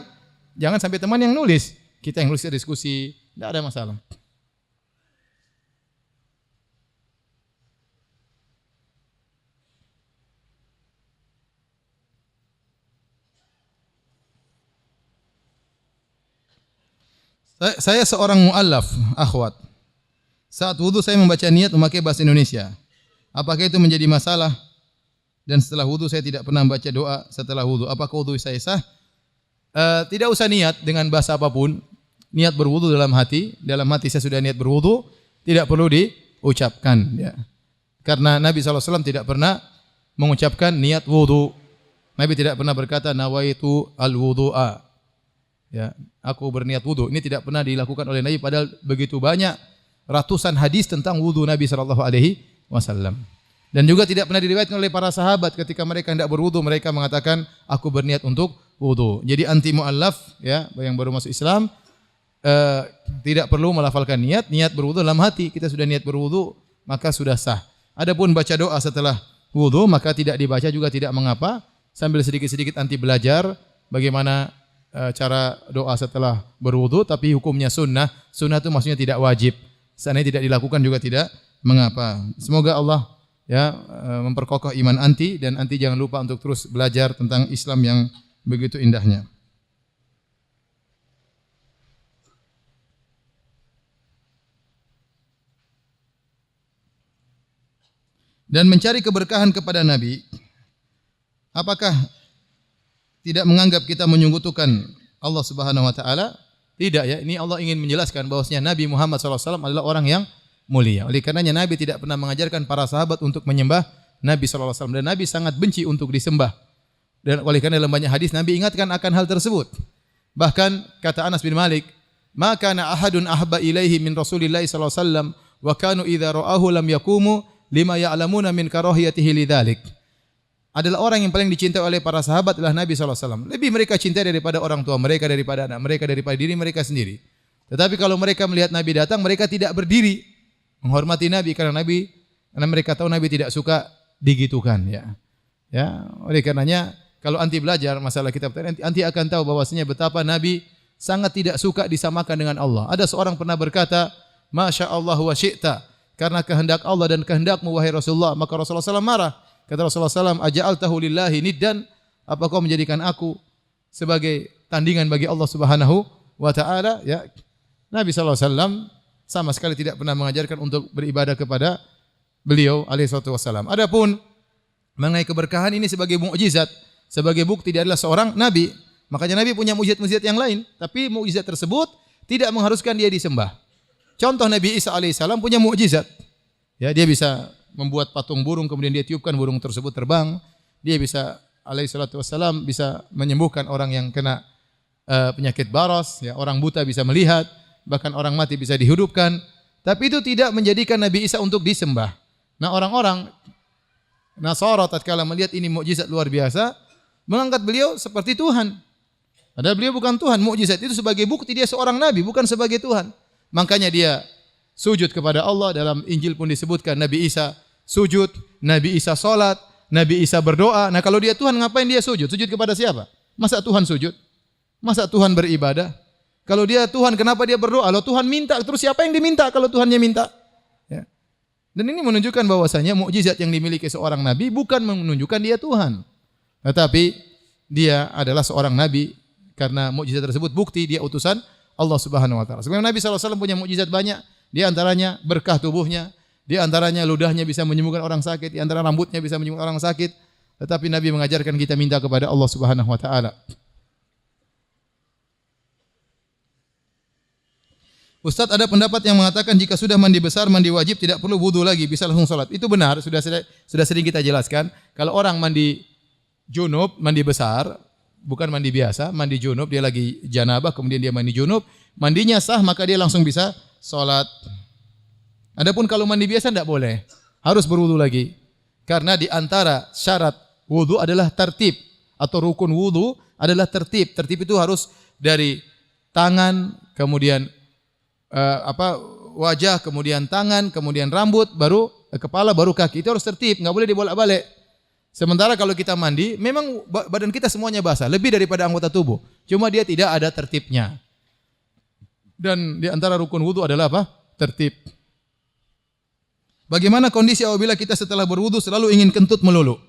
sampai teman yang nulis, kita yang nulis diskusi, nggak ada masalah. Saya seorang mu'allaf, akhwat. Saat wudu saya membaca niat memakai bahasa Indonesia. Apakah itu menjadi masalah? Dan setelah wudu saya tidak pernah membaca doa setelah wudu. Apakah wudu saya sah? Tidak usah niat dengan bahasa apapun. Niat berwudu dalam hati. Dalam hati saya sudah niat berwudu. Tidak perlu diucapkan. Ya. Karena Nabi SAW tidak pernah mengucapkan niat wudu. Nabi tidak pernah berkata nawaitu al-wudu'a. Ya, aku berniat wudu. Ini tidak pernah dilakukan oleh Nabi, padahal begitu banyak ratusan hadis tentang wudu Nabi sallallahu alaihi wasallam. Dan juga tidak pernah diriwayatkan oleh para sahabat ketika mereka hendak berwudu mereka mengatakan aku berniat untuk wudu. Jadi anti muallaf ya, yang baru masuk Islam tidak perlu melafalkan niat berwudu dalam hati. Kita sudah niat berwudu maka sudah sah. Adapun baca doa setelah wudu maka tidak dibaca juga tidak mengapa, sambil sedikit-sedikit anti belajar bagaimana cara doa setelah berwudu, tapi hukumnya sunnah. Sunnah itu maksudnya tidak wajib. Seandainya tidak dilakukan juga tidak mengapa. Semoga Allah ya memperkokoh iman anti, dan anti jangan lupa untuk terus belajar tentang Islam yang begitu indahnya. Dan mencari keberkahan kepada Nabi, apakah tidak menganggap kita menyekutukan Allah Subhanahu wa taala? Tidak ya, ini Allah ingin menjelaskan bahwasanya Nabi Muhammad SAW adalah orang yang mulia. Oleh karenanya Nabi tidak pernah mengajarkan para sahabat untuk menyembah Nabi SAW, dan Nabi sangat benci untuk disembah. Dan oleh karena dalam banyak hadis Nabi ingatkan akan hal tersebut. Bahkan kata Anas bin Malik, "Ma kana ahadun ahabba ilaihi min Rasulillah sallallahu alaihi wasallam wa kanu idza ra'ahu lam yaqumu lima ya'lamuna min karahiyatihi lidzalik." Adalah orang yang paling dicintai oleh para sahabat adalah Nabi SAW. Lebih mereka cintai daripada orang tua mereka, daripada anak mereka, daripada diri mereka sendiri. Tetapi kalau mereka melihat Nabi datang, mereka tidak berdiri menghormati Nabi, karena mereka tahu Nabi tidak suka digitukan. Ya, oleh karenanya kalau anti belajar masalah kitab tauhid, anti akan tahu bahwasanya betapa Nabi sangat tidak suka disamakan dengan Allah. Ada seorang pernah berkata, "Masya Allah wa syi'ta," karena kehendak Allah dan kehendakmu wahai Rasulullah. Maka Rasulullah SAW marah. Kata Rasulullah SAW, "Aja'altahu lillahi niddan?" Apa kau menjadikan aku sebagai tandingan bagi Allah Subhanahu wa taala? Ya. Nabi SAW sama sekali tidak pernah mengajarkan untuk beribadah kepada beliau alaihi wasallam. Adapun mengenai keberkahan ini sebagai mukjizat, sebagai bukti dia adalah seorang nabi. Makanya Nabi punya mukjizat-mukjizat yang lain, tapi mukjizat tersebut tidak mengharuskan dia disembah. Contoh Nabi Isa alaihissalam punya mukjizat. Ya, dia bisa membuat patung burung kemudian dia tiupkan burung tersebut terbang. Dia bisa alaihissalam bisa menyembuhkan orang yang kena penyakit baros, ya, orang buta bisa melihat, bahkan orang mati bisa dihidupkan. Tapi itu tidak menjadikan Nabi Isa untuk disembah. Nah, orang-orang Nasara tatkala melihat ini mukjizat luar biasa, mengangkat beliau seperti Tuhan. Padahal beliau bukan Tuhan. Mukjizat itu sebagai bukti dia seorang nabi, bukan sebagai Tuhan. Makanya dia sujud kepada Allah. Dalam Injil pun disebutkan Nabi Isa sujud, Nabi Isa salat, Nabi Isa berdoa. Nah, kalau dia Tuhan, ngapain dia sujud? Sujud kepada siapa? Masa Tuhan sujud? Masa Tuhan beribadah? Kalau dia Tuhan, kenapa dia berdoa? Kalau Tuhan minta, terus siapa yang diminta kalau Tuhannya minta? Ya. Dan ini menunjukkan bahwasanya mukjizat yang dimiliki seorang nabi bukan menunjukkan dia Tuhan, tetapi dia adalah seorang nabi karena mukjizat tersebut bukti dia utusan Allah Subhanahu wa taala. Sebenarnya Nabi sallallahu alaihi wasallam punya mukjizat banyak, di antaranya berkah tubuhnya, di antaranya ludahnya bisa menyembuhkan orang sakit, di antara rambutnya bisa menyembuhkan orang sakit. Tetapi Nabi mengajarkan kita minta kepada Allah Subhanahu wa taala. Ustaz, ada pendapat yang mengatakan jika sudah mandi besar, mandi wajib tidak perlu wudu lagi, bisa langsung salat. Itu benar, sudah sering kita jelaskan. Kalau orang mandi junub, mandi besar, bukan mandi biasa, mandi junub, dia lagi janabah, kemudian dia mandi junub, mandinya sah, maka dia langsung bisa salat. Adapun kalau mandi biasa tidak boleh, harus berwudu lagi. Karena di antara syarat wudu adalah tertib, atau rukun wudu adalah tertib. Tertib itu harus dari tangan, kemudian wajah, kemudian tangan, kemudian rambut, baru kepala, baru kaki. Itu harus tertib, enggak boleh dibolak-balik. Sementara kalau kita mandi, memang badan kita semuanya basah, lebih daripada anggota tubuh. Cuma dia tidak ada tertibnya. Dan di antara rukun wudu adalah apa? Tertib. Bagaimana kondisi apabila kita setelah berwudu selalu ingin kentut melulu?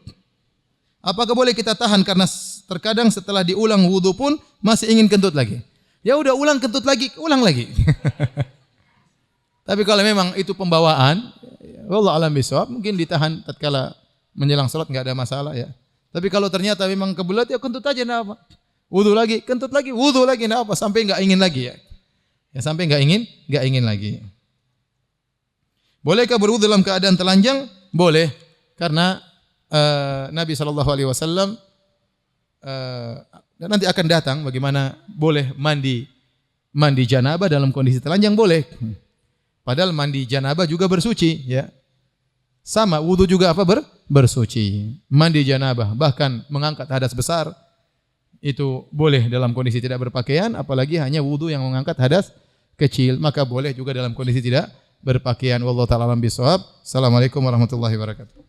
Apakah boleh kita tahan karena terkadang setelah diulang wudu pun masih ingin kentut lagi? Ya udah ulang kentut lagi, ulang lagi. Tapi kalau memang itu pembawaan, wallahu a'lam bishawab, mungkin ditahan tatkala menjelang salat enggak ada masalah ya. Tapi kalau ternyata memang kebelet ya kentut aja enggak apa. Wudu lagi, kentut lagi, wudu lagi enggak apa sampai enggak ingin lagi ya. Ya sampai enggak ingin lagi. Bolehkah berwudu dalam keadaan telanjang? Boleh. Karena Nabi sallallahu alaihi wasallam dan nanti akan datang bagaimana boleh mandi janabah dalam kondisi telanjang boleh. Padahal mandi janabah juga bersuci ya. Sama wudu juga apa bersuci. Mandi janabah bahkan mengangkat hadas besar itu boleh dalam kondisi tidak berpakaian, apalagi hanya wudu yang mengangkat hadas kecil, maka boleh juga dalam kondisi tidak berpakaian. Wallahu taala alam bisawab. Assalamualaikum warahmatullahi wabarakatuh.